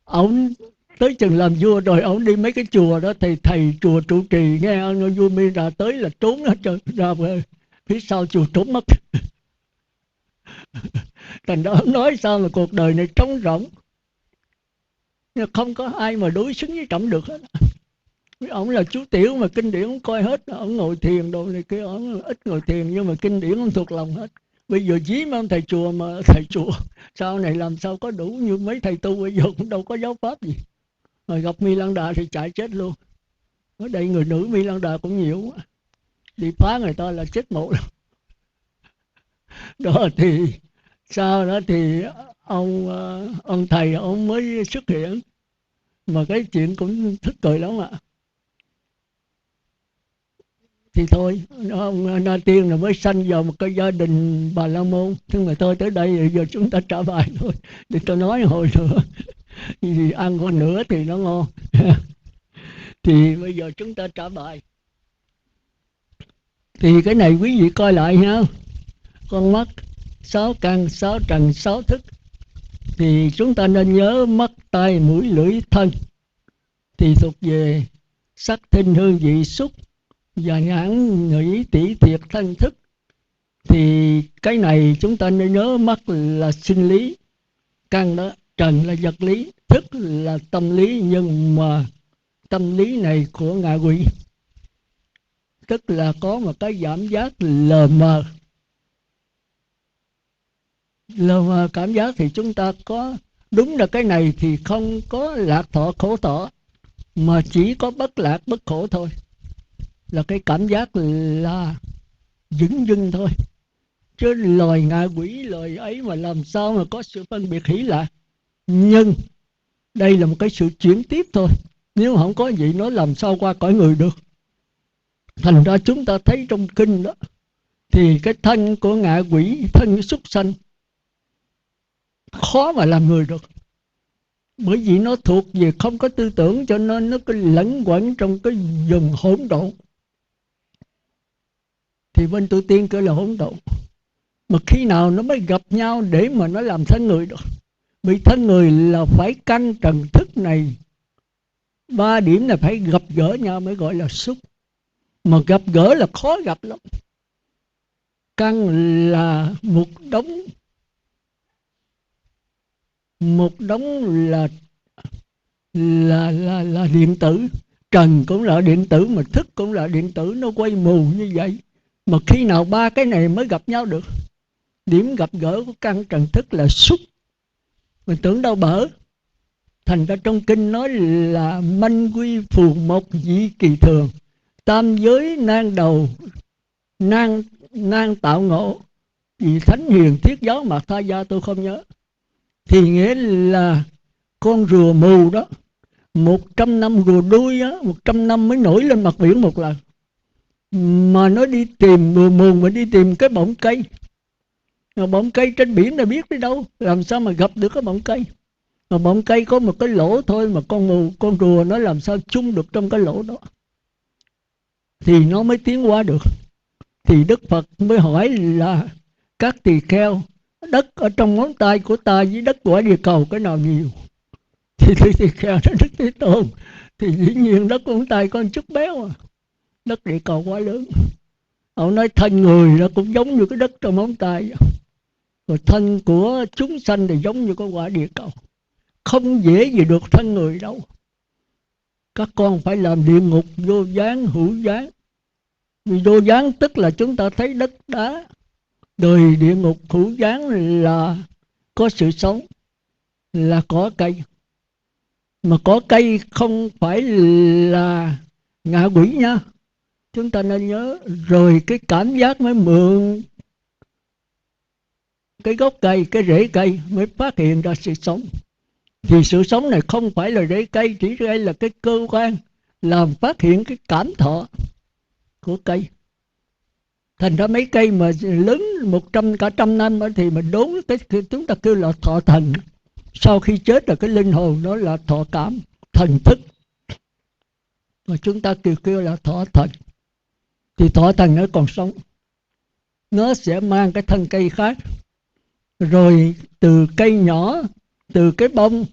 Ổng tới chừng làm vua rồi ổng đi mấy cái chùa đó, thầy chùa trụ trì nghe ông vua Mi ra tới là trốn hết trơn ra phía sau chùa trốn mất. Thành đó ông nói sao mà cuộc đời này trống rỗng, nhưng không có ai mà đối xứng với trọng được hết. Ông là chú tiểu mà kinh điển ông coi hết, ông ngồi thiền đồ này kia, ông ít ngồi thiền nhưng mà kinh điển ông thuộc lòng hết. Bây giờ dí mấy ông thầy chùa, mà thầy chùa sau này làm sao có đủ như mấy thầy tu bây giờ, cũng đâu có giáo pháp gì. Rồi gặp Mi Lăng Đà thì chạy chết luôn. Ở đây người nữ Mi Lăng Đà cũng nhiều quá, đi phá người ta là chết một. Đó thì sau đó thì ông thầy ông mới xuất hiện, mà cái chuyện cũng thức cười lắm ạ. Thì thôi, ông Na Tiên là mới sanh vào một cái gia đình Bà La Môn. Nhưng mà tôi tới đây giờ chúng ta trả bài thôi, để tôi nói hồi nữa. Vì ăn con nữa thì nó ngon. Thì bây giờ chúng ta trả bài. Thì cái này quý vị coi lại ha. Con mắt, sáu căn, sáu trần, sáu thức. Thì chúng ta nên nhớ mắt, tai, mũi, lưỡi, thân thì thuộc về sắc, thinh, hương, vị, xúc và nhãn, nhĩ, tỷ, thiệt, thân, thức. Thì cái này chúng ta nên nhớ mắt là sinh lý, căn đó, trần là vật lý, thức là tâm lý. Nhưng mà tâm lý này của ngạ quỷ, tức là có một cái cảm giác lờ mờ. Lờ mờ cảm giác thì chúng ta có, đúng là cái này thì không có lạc thọ khổ thọ, mà chỉ có bất lạc bất khổ thôi. Là cái cảm giác là dửng dưng thôi. Chứ loài ngạ quỷ loài ấy mà làm sao mà có sự phân biệt hỷ lạc. Nhưng đây là một cái sự chuyển tiếp thôi. Nếu không có vậy nó làm sao qua cõi người được. Thành ra chúng ta thấy trong kinh đó, thì cái thân của ngạ quỷ, thân súc sanh, khó mà làm người được. Bởi vì nó thuộc về không có tư tưởng, cho nên nó cứ lẫn quẩn trong cái vùng hỗn độn. Thì bên tu tiên kêu là hỗn độn. Mà khi nào nó mới gặp nhau để mà nó làm thân người được. Vì thân người là phải căn trần thức này, ba điểm là phải gặp gỡ nhau mới gọi là xúc. Mà gặp gỡ là khó gặp lắm. Căn là một đống là điện tử. Trần cũng là điện tử, mà thức cũng là điện tử, nó quay mù như vậy. Mà khi nào ba cái này mới gặp nhau được. Điểm gặp gỡ của căn trần thức là xúc. Mình tưởng đâu bở. Thành ra trong kinh nói là manh quy phù mộc dĩ kỳ thường, tam giới nan đầu, nan tạo ngộ, vì thánh hiền thiết giáo mạt tha gia, tôi không nhớ. Thì nghĩa là con rùa mù đó, 100 năm rùa đuôi á, 100 năm mới nổi lên mặt biển một lần. Mà nó đi tìm, rùa mù mà đi tìm cái bọng cây. Mà bọng cây trên biển là biết đi đâu, làm sao mà gặp được cái bọng cây. Mà bọng cây có một cái lỗ thôi, mà con rùa nó làm sao chung được trong cái lỗ đó. Thì nó mới tiến qua được. Thì Đức Phật mới hỏi là các tỳ kheo, đất ở trong ngón tay của ta với đất quả địa cầu cái nào nhiều? Thì tỳ kheo nói Đức Thế Tôn, thì dĩ nhiên đất ngón tay có một chút béo à, đất địa cầu quá lớn. Ông nói thân người nó cũng giống như cái đất trong ngón tay, rồi thân của chúng sanh thì giống như cái quả địa cầu. Không dễ gì được thân người đâu. Các con phải làm địa ngục vô gián hữu gián. Vì vô gián tức là chúng ta thấy đất đá. Đời địa ngục hữu gián là có sự sống, là có cây. Mà có cây không phải là ngạ quỷ nha. Chúng ta nên nhớ. Rồi cái cảm giác mới mượn cái gốc cây, cái rễ cây mới phát hiện ra sự sống. Thì sự sống này không phải là rễ cây, chỉ đây là cái cơ quan làm phát hiện cái cảm thọ của cây. Thành ra mấy cây mà lớn 100 năm thì mình đốn cái chúng ta kêu là thọ thần. Sau khi chết là cái linh hồn đó là thọ cảm, thần thức. Mà chúng ta kêu là thọ thần. Thì thọ thần nó còn sống, nó sẽ mang cái thân cây khác. Rồi từ cây nhỏ, từ cái bông,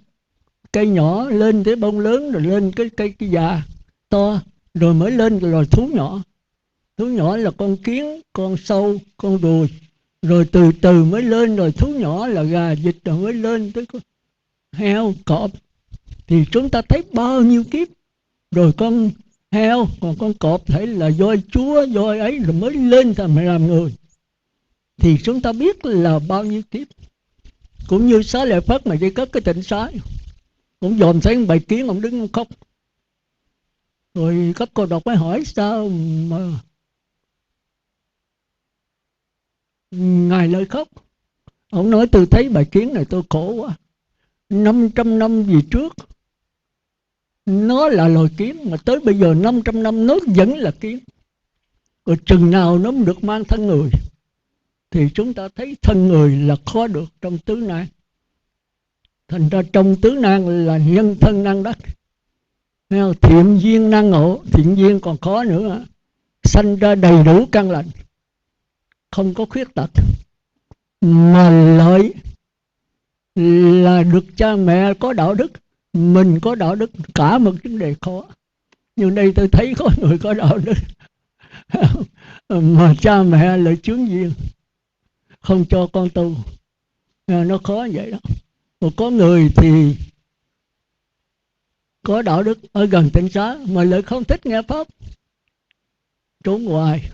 cây nhỏ lên tới bông lớn, rồi lên cái già to, rồi mới lên loài thú nhỏ. Thú nhỏ là con kiến, con sâu, con ruồi, rồi từ từ mới lên rồi thú nhỏ là gà, vịt, rồi mới lên tới con heo, cọp. Thì chúng ta thấy bao nhiêu kiếp, rồi con heo, còn con cọp thấy là voi chúa, voi ấy, rồi mới lên thành làm người. Thì chúng ta biết là bao nhiêu kiếp. Cũng như Xá Lợi Phất mà đi cất cái tịnh xá, cũng dòm thấy một bầy kiến, ông đứng ông khóc. Rồi các cô đọc mới hỏi sao mà Ngài lại khóc. Ông nói tôi thấy bầy kiến này tôi khổ quá. 500 năm về trước nó là loài kiến, mà tới bây giờ 500 năm nó vẫn là kiến. Rồi chừng nào nó mới được mang thân người. Thì chúng ta thấy thân người là khó được trong tứ nan. Thành ra trong tứ nan là nhân thân năng đắc. Thiện duyên năng ngộ. Thiện duyên còn khó nữa, sanh ra đầy đủ căn lành, không có khuyết tật. Mà lợi là được cha mẹ có đạo đức, mình có đạo đức, cả một vấn đề khó. Nhưng đây tôi thấy có người có đạo đức mà cha mẹ lại chướng duyên, không cho con tu. Nó khó vậy đó. Một có người thì có đạo đức ở gần tịnh xá mà lại không thích nghe pháp, trốn hoài.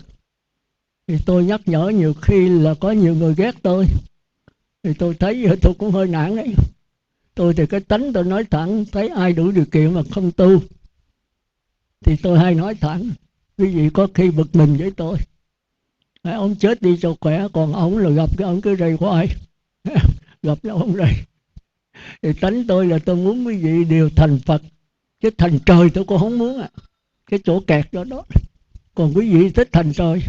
Thì tôi nhắc nhở nhiều khi là có nhiều người ghét tôi. Thì tôi thấy tôi cũng hơi nản đấy. Tôi thì cái tánh tôi nói thẳng, thấy ai đủ điều kiện mà không tu thì tôi hay nói thẳng. Quý vị có khi bực mình với tôi, ông chết đi cho khỏe, còn ông là gặp cái ông cứ rầy hoài gặp là ông rầy. Thì tánh tôi là tôi muốn quý vị đều thành Phật, chứ thành trời tôi cũng không muốn cái chỗ kẹt đó đó. Còn quý vị thích thành trời.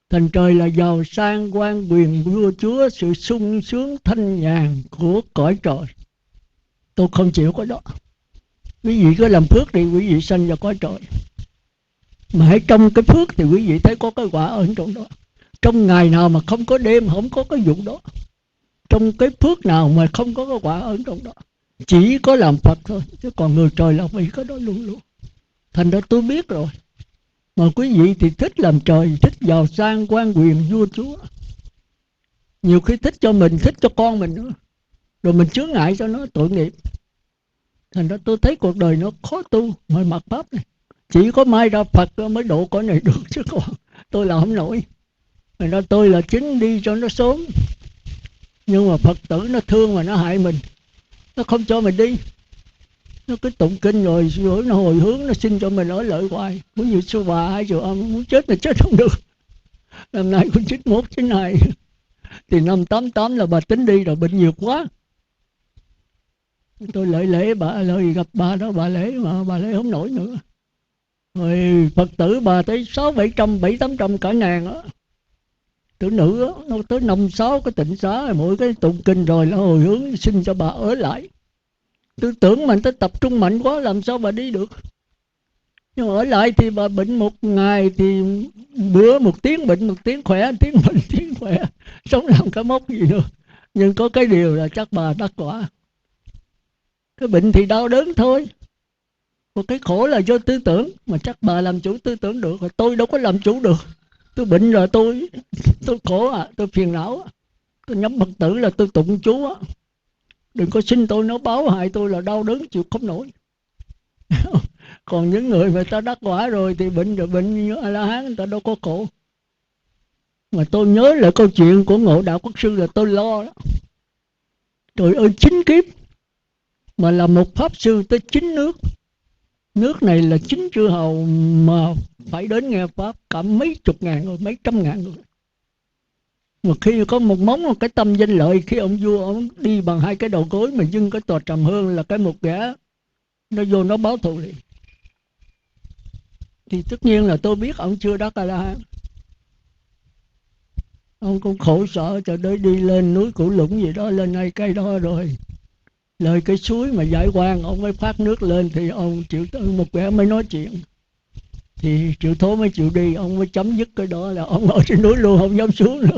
Thành trời là giàu sang quan quyền vua chúa, sự sung sướng thanh nhàn của cõi trời. Tôi không chịu cái đó. Quý vị cứ làm phước thì quý vị sanh vào cõi trời. Mà hãy trong cái phước thì quý vị thấy có cái quả ở trong đó. Trong ngày nào mà không có đêm, không có cái vụ đó. Trong cái phước nào mà không có cái quả ở trong đó. Chỉ có làm Phật thôi, chứ còn người trời là vì cái đó luôn luôn. Thành ra tôi biết rồi. Mà quý vị thì thích làm trời, thích giàu sang quan quyền vua chúa. Nhiều khi thích cho mình, thích cho con mình nữa. Rồi mình chướng ngại cho nó, tội nghiệp. Thành ra tôi thấy cuộc đời nó khó tu. Ngoài mặt pháp này, chỉ có mai ra Phật mới độ cõi này được, chứ còn tôi làm không nổi. Thành ra tôi là chính đi cho nó sớm. Nhưng mà Phật tử nó thương mà nó hại mình, nó không cho mình đi. Nó cứ tụng kinh rồi nó hồi hướng, nó xin cho mình ở lợi hoài. Muốn như sư bà hay chùa ông muốn chết là chết không được. Năm nay cũng 91, 92. Thì năm 88 là bà tính đi rồi, bệnh nhiều quá. Tôi lợi lễ bà, lời gặp bà đó, bà lễ mà bà lễ không nổi nữa. Rồi Phật tử bà tới 600-700, 700-800 cả ngàn đó. Tử nữ đó, nó tới 5-6 cái tịnh xá rồi, mỗi cái tụng kinh rồi nó hồi hướng xin cho bà ở lại. Tôi tưởng mình tới tập trung mạnh quá làm sao bà đi được. Nhưng ở lại thì bà bệnh một ngày thì bữa một tiếng bệnh, một tiếng khỏe, tiếng bệnh, tiếng khỏe. Sống làm cái mốc gì nữa. Nhưng có cái điều là chắc bà đắc quả. Cái bệnh thì đau đớn thôi. Một cái khổ là do tư tưởng. Mà chắc bà làm chủ tư tưởng được. Tôi đâu có làm chủ được. Tôi bệnh rồi tôi khổ tôi phiền não tôi nhắm Phật tử là tôi tụng chú đừng có xin tôi nó báo hại tôi là đau đớn chịu không nổi. Còn những người ta đắc quả rồi thì bệnh rồi bệnh như A La Hán, người ta đâu có khổ. Mà tôi nhớ lại câu chuyện của Ngộ Đạo Quốc Sư là tôi lo đó. Trời ơi, 9 kiếp mà là một pháp sư tới 9 nước. Nước này là 9 chư hầu mà phải đến nghe pháp cả mấy chục ngàn người, mấy trăm ngàn người. Mà khi có một cái tâm danh lợi, khi ông vua ông đi bằng 2 cái đầu gối mà dưng cái tòa trầm hương là cái một gã nó vô nó báo thù liền. Thì tất nhiên là tôi biết ông chưa đắc A-la-hán. Ông cũng khổ sở cho tới đi lên núi Cửu Lũng gì đó, lên ngay cây đó rồi lời cái suối mà giải quang ông mới phát nước lên thì ông chịu một vẻ mới nói chuyện. Thì Triệu Thố mới chịu đi, ông mới chấm dứt cái đó là ông ở trên núi luôn, không dám xuống nữa.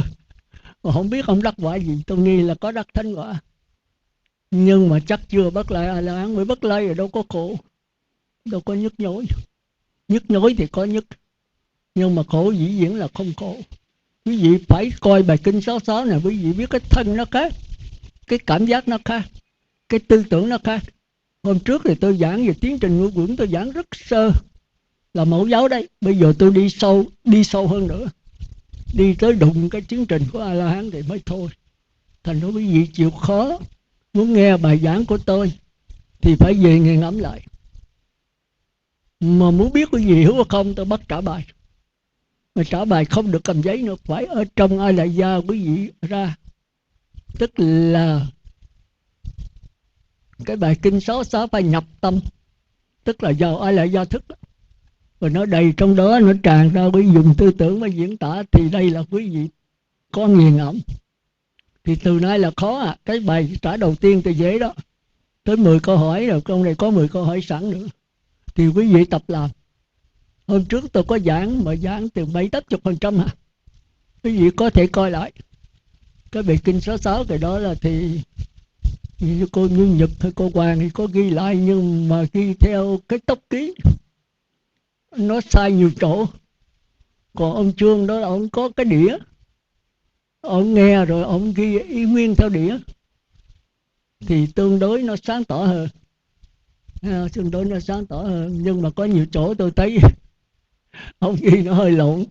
Mà không biết ông đắc quả gì, tôi nghi là có đắc thánh quả. Nhưng mà chắc chưa bất lai A La Hán, bởi bất lai rồi đâu có khổ, đâu có nhức nhối. Nhức nhối thì có nhức, nhưng mà khổ dĩ nhiên là không khổ. Quý vị phải coi bài kinh 66 này, quý vị biết cái thân nó khác, cái cảm giác nó khác, cái tư tưởng nó khác. Hôm trước thì tôi giảng về tiến trình nuôi dưỡng, tôi giảng rất sơ là mẫu giáo đấy. Bây giờ tôi đi sâu hơn nữa, đi tới đụng cái tiến trình của A La Hán thì mới thôi. Thành ra quý vị chịu khó muốn nghe bài giảng của tôi thì phải về nghiền ngẫm lại. Mà muốn biết quý vị hiểu không, tôi bắt trả bài. Mà trả bài không được cầm giấy nữa, phải ở trong A La Gia quý vị ra. Tức là cái bài kinh 66 phải nhập tâm, tức là vào A La Gia thức. Và nó đầy trong đó, nó tràn ra, quý vị dùng tư tưởng mà diễn tả, thì đây là quý vị có nghiền ngẫm. Thì từ nay là khó à. Cái bài trả đầu tiên thì dễ đó, tới 10 câu hỏi rồi, trong này có 10 câu hỏi sẵn nữa, thì quý vị tập làm. Hôm trước tôi có giảng, mà giảng từ 70-80% hả. Quý vị có thể coi lại cái bài kinh 66, cái đó là thì như cô Như Nhật hay cô Hoàng thì có ghi lại, nhưng mà ghi theo cái tốc ký nó sai nhiều chỗ. Còn ông Trương đó là ông có cái đĩa, ông nghe rồi ông ghi y nguyên theo đĩa, thì tương đối nó sáng tỏ hơn. Tương đối nó sáng tỏ hơn. Nhưng mà có nhiều chỗ tôi thấy ông ghi nó hơi lộn,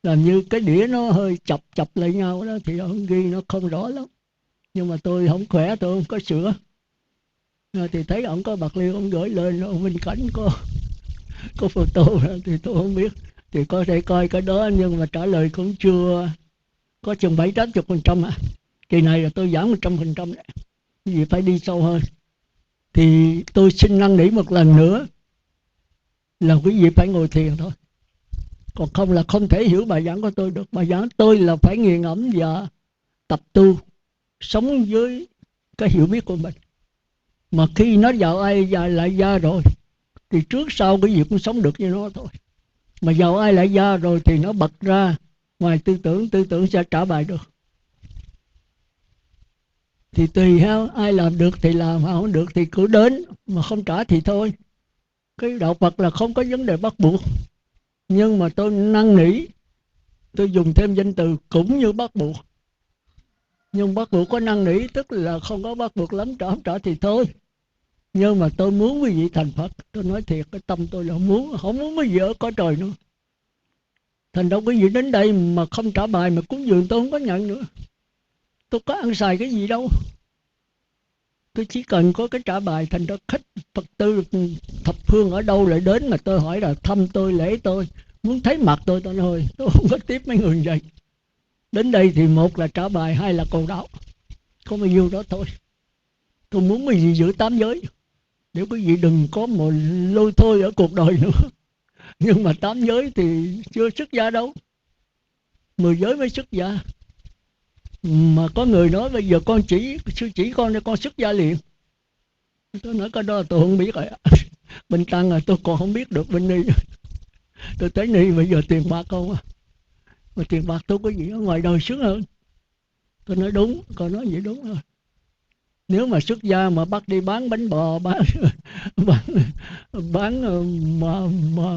làm như cái đĩa nó hơi chập lại nhau đó, thì ông ghi nó không rõ lắm. Nhưng mà tôi không khỏe, tôi không có sửa. Thì thấy ông có bạc liêu, ông gửi lên, ông Minh Cảnh có photo thì tôi không biết. Thì có thể coi cái đó, nhưng mà trả lời cũng chưa có chừng 70-80% à. Kỳ này là tôi giảm 100% đấy, vì phải đi sâu hơn. Thì tôi xin năn nỉ một lần nữa là quý vị phải ngồi thiền thôi. Còn không là không thể hiểu bài giảng của tôi được. Bài giảng tôi là phải nghiền ngẫm và tập tu, sống với cái hiểu biết của mình. Mà khi nó vào ai lại gia rồi thì trước sau cái gì cũng sống được như nó thôi. Mà vào ai lại gia rồi thì nó bật ra ngoài tư tưởng sẽ trả bài được. Thì tùy ha, ai làm được thì làm, không được thì cứ đến, mà không trả thì thôi. Cái đạo Phật là không có vấn đề bắt buộc. Nhưng mà tôi năn nỉ, tôi dùng thêm danh từ cũng như bắt buộc. Nhưng bắt buộc có năn nỉ, tức là không có bắt buộc lắm, trả không trả thì thôi. Nhưng mà tôi muốn quý vị thành Phật. Tôi nói thiệt, cái tâm tôi là muốn, không muốn quý vị ở có trời nữa. Thành đâu quý vị đến đây mà không trả bài, mà cúng dường tôi không có nhận nữa. Tôi có ăn xài cái gì đâu. Tôi chỉ cần có cái trả bài. Thành ra khách Phật tử thập phương ở đâu lại đến mà tôi hỏi là thăm tôi, lễ tôi, muốn thấy mặt tôi nói tôi không có tiếp mấy người vậy. Đến đây thì một là trả bài, hai là cầu đạo, có bao nhiêu đó thôi. Tôi muốn quý vị giữ 8 giới, để quý vị đừng có một lôi thôi ở cuộc đời nữa. Nhưng mà 8 giới thì chưa xuất gia đâu, 10 giới mới xuất gia. Mà có người nói bây giờ con sư chỉ con để con xuất gia liền. Tôi nói cái đó tôi không biết rồi. Bên tăng là tôi còn không biết được, bên ni tôi thấy ni bây giờ tiền bạc không à. Mà tiền bạc tôi có gì ở ngoài đời sướng hơn. Tôi nói đúng, con nói vậy đúng rồi. Nếu mà xuất gia mà bắt đi bán bánh bò, bán mà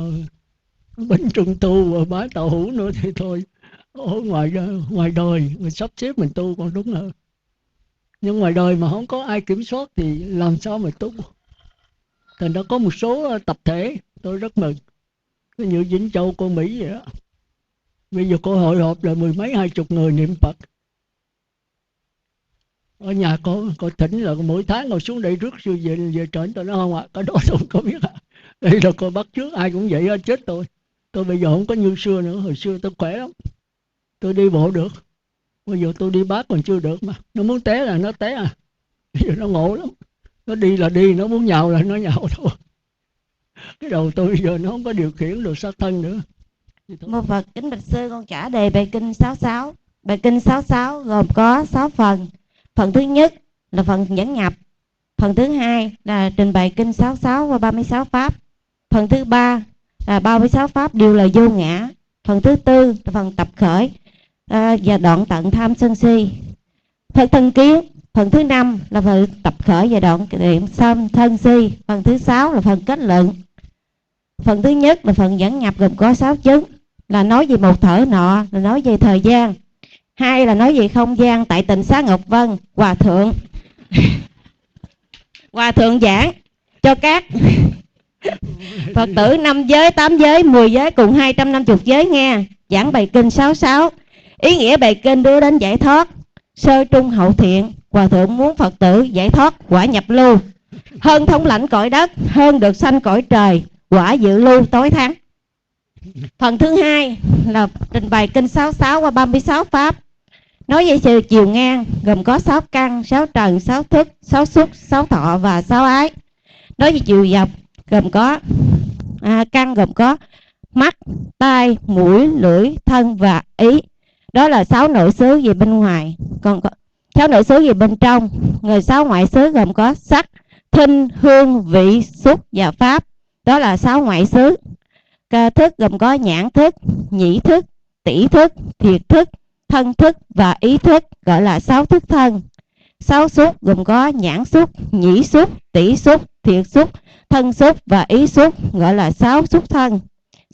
bánh trung thu và bán tàu hũ nữa thì thôi. Ở ngoài đời mình sắp xếp mình tu còn đúng hơn. Nhưng ngoài đời mà không có ai kiểm soát thì làm sao mà tu. Thành ra có một số tập thể tôi rất mừng, như Vĩnh Châu, cô Mỹ vậy đó. Bây giờ cô hội họp là 10 mấy 20 người niệm Phật. Ở nhà cô thỉnh là mỗi tháng ngồi xuống đây rước sư về trển. Tôi nói không ạ, cái đó tôi không có biết ạ. Đây là cô bắt trước ai cũng vậy, chết tôi. Tôi bây giờ không có như xưa nữa. Hồi xưa tôi khỏe lắm, tôi đi bộ được. Bây giờ tôi đi bát còn chưa được mà. Nó muốn té là nó té à. Bây giờ nó ngộ lắm. Nó đi là đi, nó muốn nhào là nó nhào thôi. Cái đầu tôi bây giờ nó không có điều khiển được xác thân nữa. Mô Phật, kính bạch sư, con trả đề bài kinh 66. Bài kinh 66 gồm có 6 phần. Phần thứ nhất là phần dẫn nhập. Phần thứ hai là trình bày kinh 66 và 36 pháp. Phần thứ ba là 36 pháp đều là vô ngã. Phần thứ tư là phần tập khởi và đoạn tận tham sân si. Phật thân kiến, Phần thứ 5 là phần tập khởi và đoạn niệm xong thân si. Phần thứ 6 là phần kết luận. Phần thứ nhất là phần dẫn nhập gồm có 6 chứng, là nói về một thở nọ, là nói về thời gian. 2 là nói về không gian tại tịnh xá Ngọc Vân. Hòa thượng giảng cho các Phật tử 5 giới, 8 giới, 10 giới cùng 250 giới nghe. Giảng bài kinh 66. Ý nghĩa bài kinh đưa đến giải thoát sơ trung hậu thiện. Hòa thượng muốn Phật tử giải thoát quả nhập lưu, hơn thống lãnh cõi đất, hơn được sanh cõi trời, quả dự lưu tối thắng. Phần thứ 2 là trình bày kinh 66 qua 36 pháp, nói về sự chiều ngang gồm có 6 căn, 6 trần, 6 thức, 6 xúc, 6 thọ và 6 ái. Nói về chiều dọc gồm có căn gồm có mắt, tai, mũi, lưỡi, thân và ý. Đó là 6 nội xứ về bên ngoài, còn có 6 nội xứ về bên trong. Người 6 ngoại xứ gồm có sắc, thinh, hương, vị, xúc và pháp. Đó là 6 ngoại xứ. Thức gồm có nhãn thức, nhĩ thức, tỷ thức, thiệt thức, thân thức và ý thức, gọi là 6 thức thân. 6 xúc gồm có nhãn xúc, nhĩ xúc, tỷ xúc, thiệt xúc, thân xúc và ý xúc, gọi là 6 xúc thân.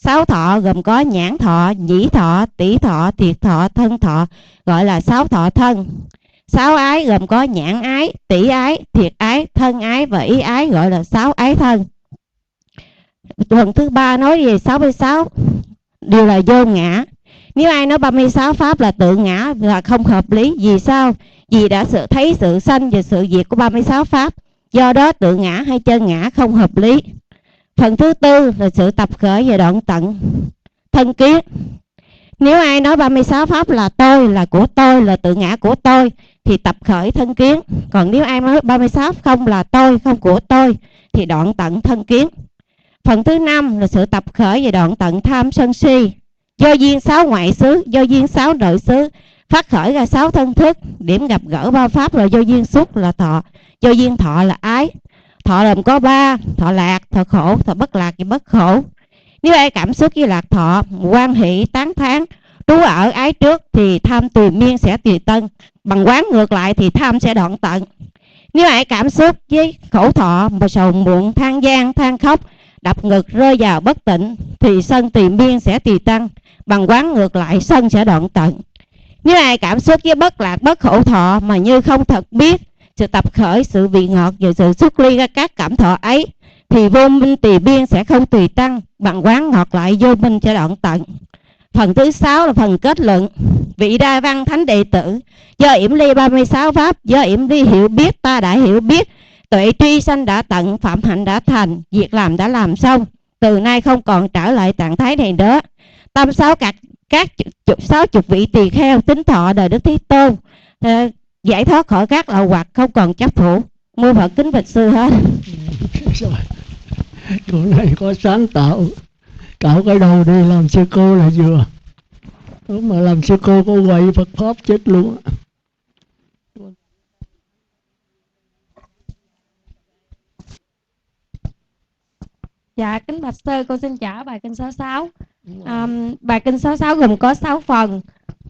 6 thọ gồm có nhãn thọ, nhĩ thọ, tỷ thọ, thiệt thọ, thân thọ, gọi là 6 thọ thân. 6 ái gồm có nhãn ái, tỷ ái, thiệt ái, thân ái và ý ái, gọi là 6 ái thân. Phần thứ 3 nói về 66 đều là vô ngã. Nếu ai nói 36 pháp là tự ngã là không hợp lý. Vì sao? Vì đã thấy sự sanh và sự diệt của 36 pháp, do đó tự ngã hay chân ngã không hợp lý. Phần thứ 4 là sự tập khởi và đoạn tận thân kiến. Nếu ai nói 36 pháp là tôi, là của tôi, là tự ngã của tôi thì tập khởi thân kiến. Còn nếu ai nói 36 không là tôi, không của tôi thì đoạn tận thân kiến. Phần thứ 5 là sự tập khởi và đoạn tận tham sân si. Do duyên 6 ngoại xứ, do duyên 6 nội xứ phát khởi ra 6 thân thức. Điểm gặp gỡ 3 pháp là do duyên xúc là thọ, do duyên thọ là ái. Thọ gồm có 3: thọ lạc, thọ khổ, thọ bất lạc và bất khổ. Nếu ai cảm xúc với lạc thọ, quan hỷ, tán thán, trú ở ái trước thì tham tùy miên sẽ tùy tân. Bằng quán ngược lại thì tham sẽ đoạn tận. Nếu ai cảm xúc với khổ thọ mà sầu muộn, than gian, than khóc, đập ngực, rơi vào bất tịnh thì sân tùy miên sẽ tùy tăng. Bằng quán ngược lại sân sẽ đoạn tận. Nếu ai cảm xúc với bất lạc, bất khổ thọ mà như không thật biết sự tập khởi, sự vị ngọt và sự xuất ly ra các cảm thọ ấy thì vô minh tùy biên sẽ không tùy tăng. Bằng quán ngọt lại vô minh sẽ đoạn tận. Phần thứ 6 là phần kết luận. Vị Đa Văn Thánh Đệ Tử do yểm ly 36 pháp, do yểm ly hiểu biết ta đã hiểu biết, tuệ truy sanh đã tận, phạm hạnh đã thành, việc làm đã làm xong, từ nay không còn trở lại trạng thái này nữa. Tâm 6 các 60 vị tỳ kheo tính thọ đời Đức Thế Tôn, giải thoát khỏi các lậu hoặc, không còn chấp thủ. Mô Phật kính bạch sư hết. Chỗ này có sáng tạo, cạo cái đầu đi làm sư cô là vừa. Nếu mà làm sư cô có quậy Phật pháp chết luôn. Dạ kính bạch sư, con xin trả bài kinh 66. Bài kinh 66 gồm có 6 phần.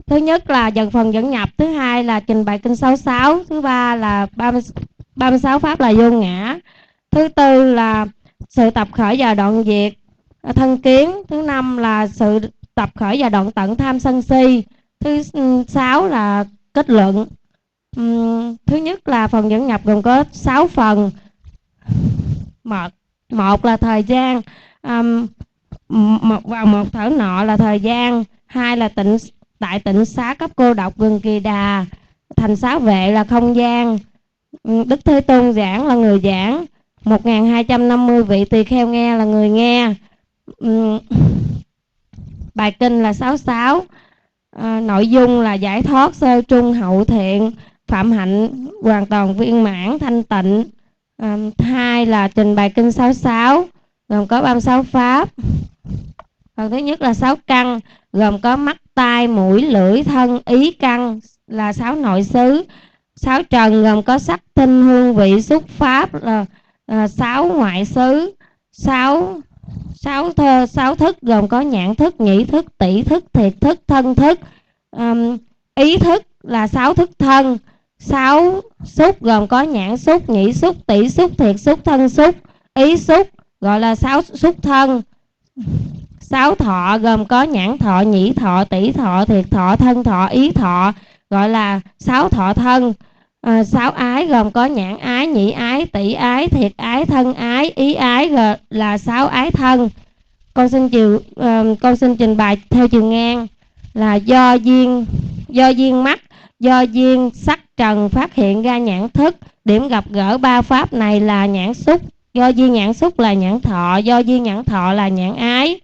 Thứ nhất là dần phần dẫn nhập, thứ hai là trình bày kinh 66, thứ ba là 36 pháp là vô ngã, thứ tư là sự tập khởi và đoạn diệt thân kiến, thứ năm là sự tập khởi và đoạn tận tham sân si, thứ 6 là kết luận. Thứ nhất là phần dẫn nhập gồm có 6 phần. Một là thời gian, vào một thở nọ là thời gian. Hai là tại tịnh xá cấp cô độc gần Kỳ Đà, thành xá vệ là không gian. Đức Thế Tôn giảng là người giảng, 1250 vị tỳ kheo nghe là người nghe. Bài kinh là 66. Nội dung là giải thoát sơ trung hậu thiện, phạm hạnh hoàn toàn viên mãn thanh tịnh. Hai là trình bày kinh 66 gồm có 36 pháp. Phần thứ nhất là 6 căn gồm có mắt, tai, mũi, lưỡi, thân, ý căn là 6 nội xứ. 6 trần gồm có sắc, thinh, hương, vị, xúc, pháp là 6 ngoại xứ. 6 thức gồm có nhãn thức, nhĩ thức, tỷ thức, thiệt thức, thân thức. Ý thức là 6 thức thân. 6 xúc gồm có nhãn xúc, nhĩ xúc, tỷ xúc, thiệt xúc, thân xúc, ý xúc, gọi là 6 xúc thân. 6 thọ gồm có nhãn thọ, nhĩ thọ, tỷ thọ, thiệt thọ, thân thọ, ý thọ, gọi là 6 thọ thân. 6 ái gồm có nhãn ái, nhĩ ái, tỷ ái, thiệt ái, thân ái, ý ái, gọi là 6 ái thân. Con xin trình bày theo chiều ngang là do duyên mắt, do duyên sắc trần phát hiện ra nhãn thức. Điểm gặp gỡ ba pháp này là nhãn xúc, do duyên nhãn xúc là nhãn thọ, do duyên nhãn thọ là nhãn ái.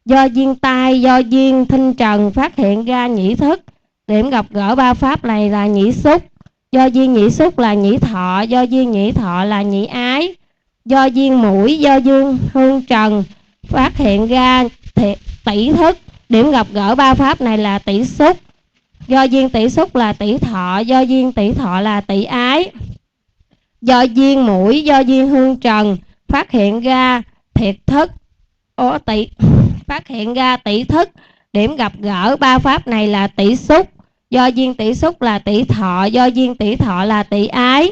Do duyên tai, do duyên thinh trần phát hiện ra nhĩ thức. Điểm gặp gỡ ba pháp này là nhĩ xúc, do duyên nhĩ xúc là nhĩ thọ, do duyên nhĩ thọ là nhĩ ái. Do duyên mũi, do duyên hương trần phát hiện ra tỷ thức. Điểm gặp gỡ ba pháp này là tỷ xúc, do duyên tỷ xúc là tỷ thọ, do duyên tỷ thọ là tỷ ái. Do duyên mũi, do duyên hương trần phát hiện ra thiệt thức, phát hiện ra tỷ thức. Điểm gặp gỡ ba pháp này là tỷ xúc, do duyên tỷ xúc là tỷ thọ, do duyên tỷ thọ là tỷ ái.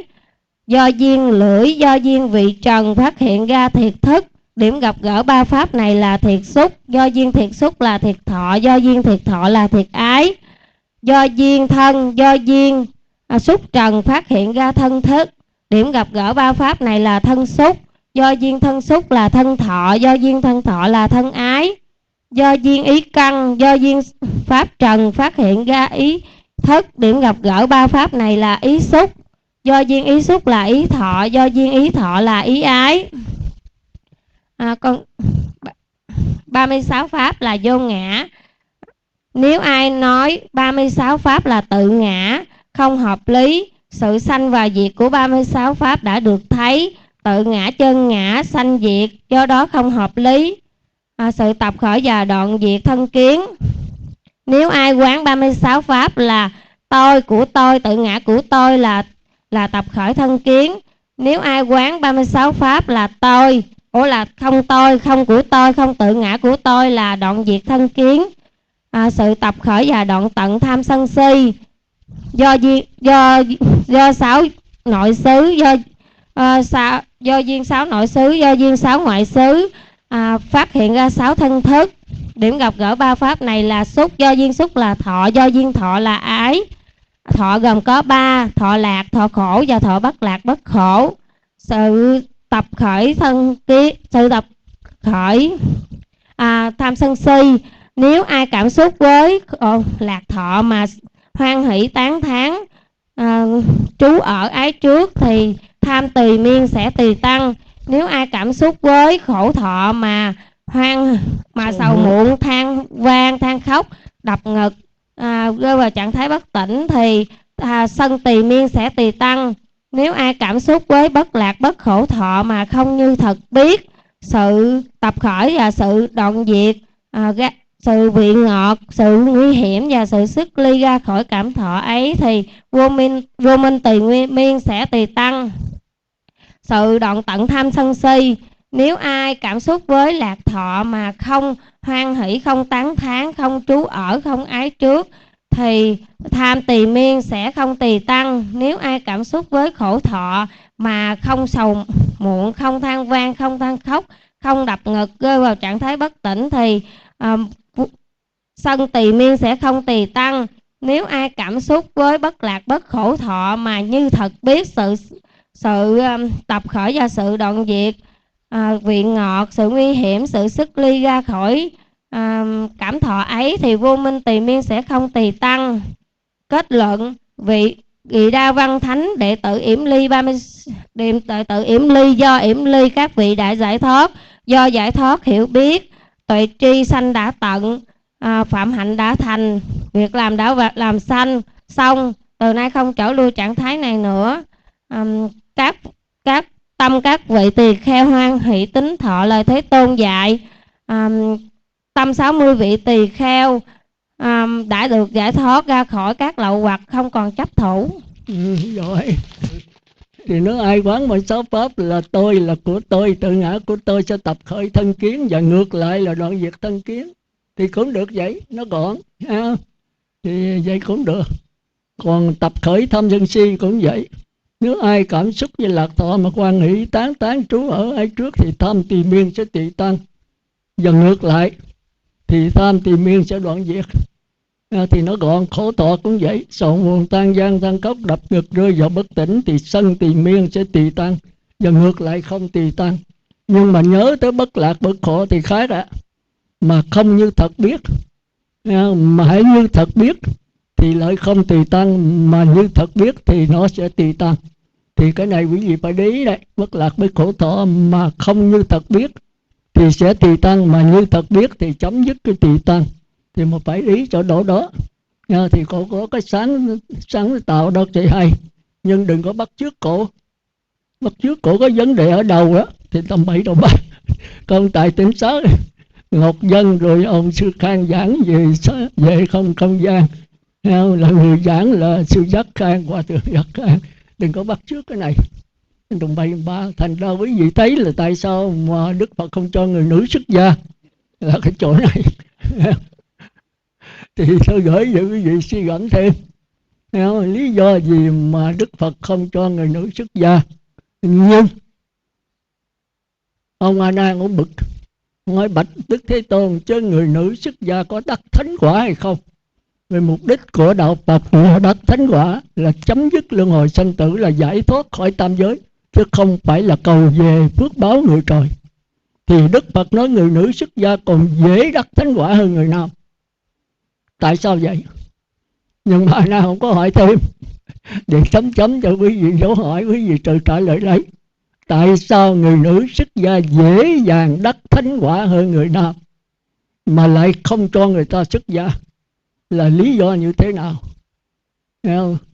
Do duyên lưỡi, do duyên vị trần phát hiện ra thiệt thức. Điểm gặp gỡ ba pháp này là thiệt xúc, do duyên thiệt xúc là thiệt thọ, do duyên thiệt thọ là thiệt ái. Do duyên thân, do duyên xúc trần phát hiện ra thân thức. Điểm gặp gỡ ba pháp này là thân xúc, do duyên thân xúc là thân thọ, do duyên thân thọ là thân ái. Do duyên ý căn, do duyên pháp trần phát hiện ra ý thức. Điểm gặp gỡ ba pháp này là ý xúc, do duyên ý xúc là ý thọ, do duyên ý thọ là ý ái. Con 36 pháp là vô ngã. Nếu ai nói 36 pháp là tự ngã, không hợp lý. Sự sanh và diệt của 36 pháp đã được thấy. Tự ngã, chân ngã, sanh diệt, do đó không hợp lý. Sự tập khởi và đoạn diệt thân kiến. Nếu ai quán 36 pháp là tôi, của tôi, tự ngã của tôi là tập khởi thân kiến. Nếu ai quán 36 pháp là tôi, là không tôi, không của tôi, không tự ngã của tôi là đoạn diệt thân kiến. Sự tập khởi và đoạn tận tham sân si. Do 6 nội xứ, do duyên 6 nội xứ, do duyên 6 ngoại xứ phát hiện ra 6 thân thức. Điểm gặp gỡ ba pháp này là xúc, do duyên xúc là thọ, do duyên thọ là ái. Thọ gồm có 3: thọ lạc, thọ khổ và thọ bất lạc bất khổ. Sự tập khởi thân kiến, sự tập khởi tham sân si. Nếu ai cảm xúc với lạc thọ mà hoan hỷ tán thán trú ở ái trước thì tham tùy miên sẽ tùy tăng. Nếu ai cảm xúc với khổ thọ mà sầu muộn, than van, than khóc, đập ngực, rơi vào trạng thái bất tỉnh thì sân tùy miên sẽ tùy tăng. Nếu ai cảm xúc với bất lạc bất khổ thọ mà không như thật biết sự tập khởi và sự đoạn diệt, sự vị ngọt, sự nguy hiểm và sự xuất ly ra khỏi cảm thọ ấy thì vô minh tùy miên sẽ tùy tăng. Sự đoạn tận tham sân si. Nếu ai cảm xúc với lạc thọ mà không hoan hỷ, không tán thán, không trú ở, không ái trước thì tham tùy miên sẽ không tùy tăng. Nếu ai cảm xúc với khổ thọ mà không sầu muộn, không than van, không than khóc, không đập ngực, rơi vào trạng thái bất tỉnh thì sân tùy miên sẽ không tùy tăng. Nếu ai cảm xúc với bất lạc bất khổ thọ mà như thật biết sự tập khởi và sự đoạn diệt, vị ngọt, sự nguy hiểm, sự xuất ly ra khỏi cảm thọ ấy thì vô minh tùy miên sẽ không tùy tăng. Kết luận, vị Đa Văn Thánh đệ tử Yểm Ly đệ tử Yểm Ly do Yểm Ly các vị đã giải thoát, do giải thoát hiểu biết, tuệ tri sanh đã tận, phạm hạnh đã thành, việc làm đã làm sanh xong, từ nay không trở lui trạng thái này nữa. Các tâm các vị tỳ kheo hoan hỷ tín thọ lời Thế Tôn dạy. Tâm 60 vị tỳ kheo đã được giải thoát ra khỏi các lậu hoặc, không còn chấp thủ. Rồi thì nếu ai quán 16 pháp là tôi, là của tôi, tự ngã của tôi sẽ tập khởi thân kiến, và ngược lại là đoạn diệt thân kiến thì cũng được vậy, nó gọn thì vậy cũng được. Còn tập khởi tham sân si cũng vậy. Nếu ai cảm xúc với lạc thọ mà quan hỷ tán trú ở ai trước thì tham tỳ miên sẽ tỳ tăng. Và ngược lại thì tham tỳ miên sẽ đoạn diệt. Thì nó gọn. Khổ thọ cũng vậy. Sầu buồn tan gian than khóc đập ngực rơi vào bất tỉnh thì sân tỳ miên sẽ tỳ tăng. Và ngược lại không tỳ tăng. Nhưng mà nhớ tới bất lạc bất khổ thì khác ạ. Mà không như thật biết, mà hãy như thật biết thì lại không tỳ tăng, mà như thật biết thì nó sẽ tỳ tăng. Thì cái này quý vị phải để ý đấy. Bất lạc bất khổ thọ mà không như thật biết thì sẽ tỳ tăng, mà như thật biết thì chấm dứt cái tỳ tăng. Thì mà phải ý chỗ đó. Thì cổ có cái sáng tạo đó thì hay, nhưng đừng có bắt chước cổ. Bắt chước cổ có vấn đề ở đầu đó thì tầm bậy đầu bậy. Còn tại tỉnh xá Ngọc Dân rồi ông sư Khang giảng về không gian, là người giảng là sư Giác Khang, hòa thượng Giác Khang. Đừng có bắt chước cái này. Đồng bậy ba. Thành ra quý vị thấy là tại sao mà Đức Phật không cho người nữ xuất gia là cái chỗ này. Thì tôi gửi cho quý vị suy gẫm thêm. Lý do gì mà Đức Phật không cho người nữ xuất gia? Nhưng ông A Nan cũng bực, nói bạch Đức Thế Tôn, chứ người nữ xuất gia có đắc thánh quả hay không? Về mục đích của đạo Phật là đắc thánh quả, là chấm dứt luân hồi sanh tử, là giải thoát khỏi tam giới, chứ không phải là cầu về phước báo người trời. Thì Đức Phật nói người nữ xuất gia còn dễ đắc thánh quả hơn người nam. Tại sao vậy? Nhưng mà nào không có hỏi thêm. Để chấm cho quý vị dấu hỏi, quý vị tự trả lời lấy. Tại sao người nữ xuất gia dễ dàng đắc thánh quả hơn người nam mà lại không cho người ta xuất gia? Là lý do như thế nào?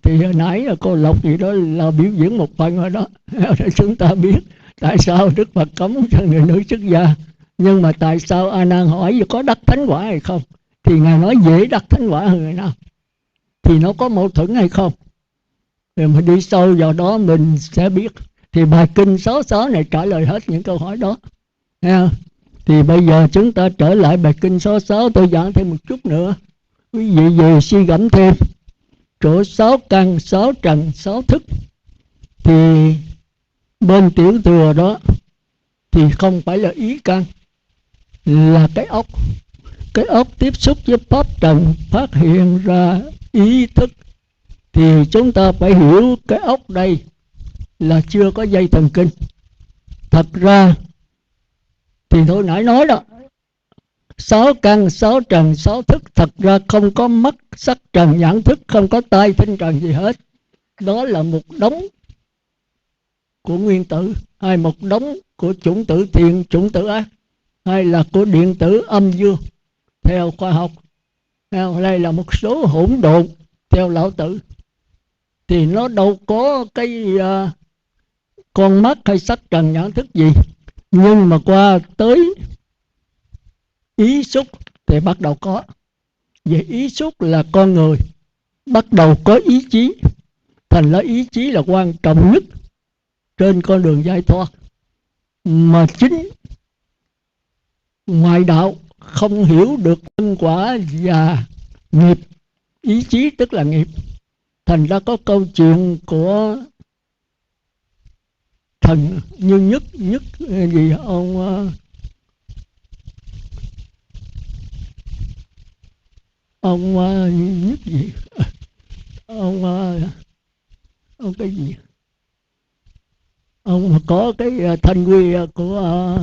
Thì hồi nãy là cô Lộc gì đó là biểu diễn một phần rồi đó. Để chúng ta biết tại sao Đức Phật cấm cho người nữ xuất gia. Nhưng mà tại sao A Nan hỏi có đắc thánh quả hay không, thì Ngài nói dễ đắc thánh quả hơn người nam. Thì nó có mâu thuẫn hay không? Rồi mà đi sâu vào đó mình sẽ biết. Thì bài kinh 66 này trả lời hết những câu hỏi đó. Thì bây giờ chúng ta trở lại bài kinh 66. Tôi giảng thêm một chút nữa, quý vị về suy gẫm thêm. Chỗ 6 căn, 6 trần, 6 thức. Thì bên tiểu thừa đó thì không phải là ý căn, là cái óc. Cái óc tiếp xúc với pháp trần phát hiện ra ý thức. Thì chúng ta phải hiểu cái óc đây là chưa có dây thần kinh. Thật ra thì tôi nãy nói đó, 6 căn, 6 trần, 6 thức, thật ra không có mắt, sắc, trần, nhãn, thức, không có tai, thính, trần gì hết. Đó là một đống của nguyên tử, hay một đống của chủng tử thiện, chủng tử ác, hay là của điện tử âm dương theo khoa học. Đây là một số hỗn độn theo lão tử. Thì nó đâu có cái con mắt hay sắc, trần, nhãn, thức gì. Nhưng mà qua tới ý xúc thì bắt đầu có. Về ý xúc là con người bắt đầu có ý chí. Thành ra ý chí là quan trọng nhất trên con đường giải thoát. Mà chính ngoại đạo không hiểu được nhân quả và nghiệp. Ý chí tức là nghiệp. Thành ra có câu chuyện của thần như nhất gì ông nhất gì ông cái gì, ông mà có cái thanh quy của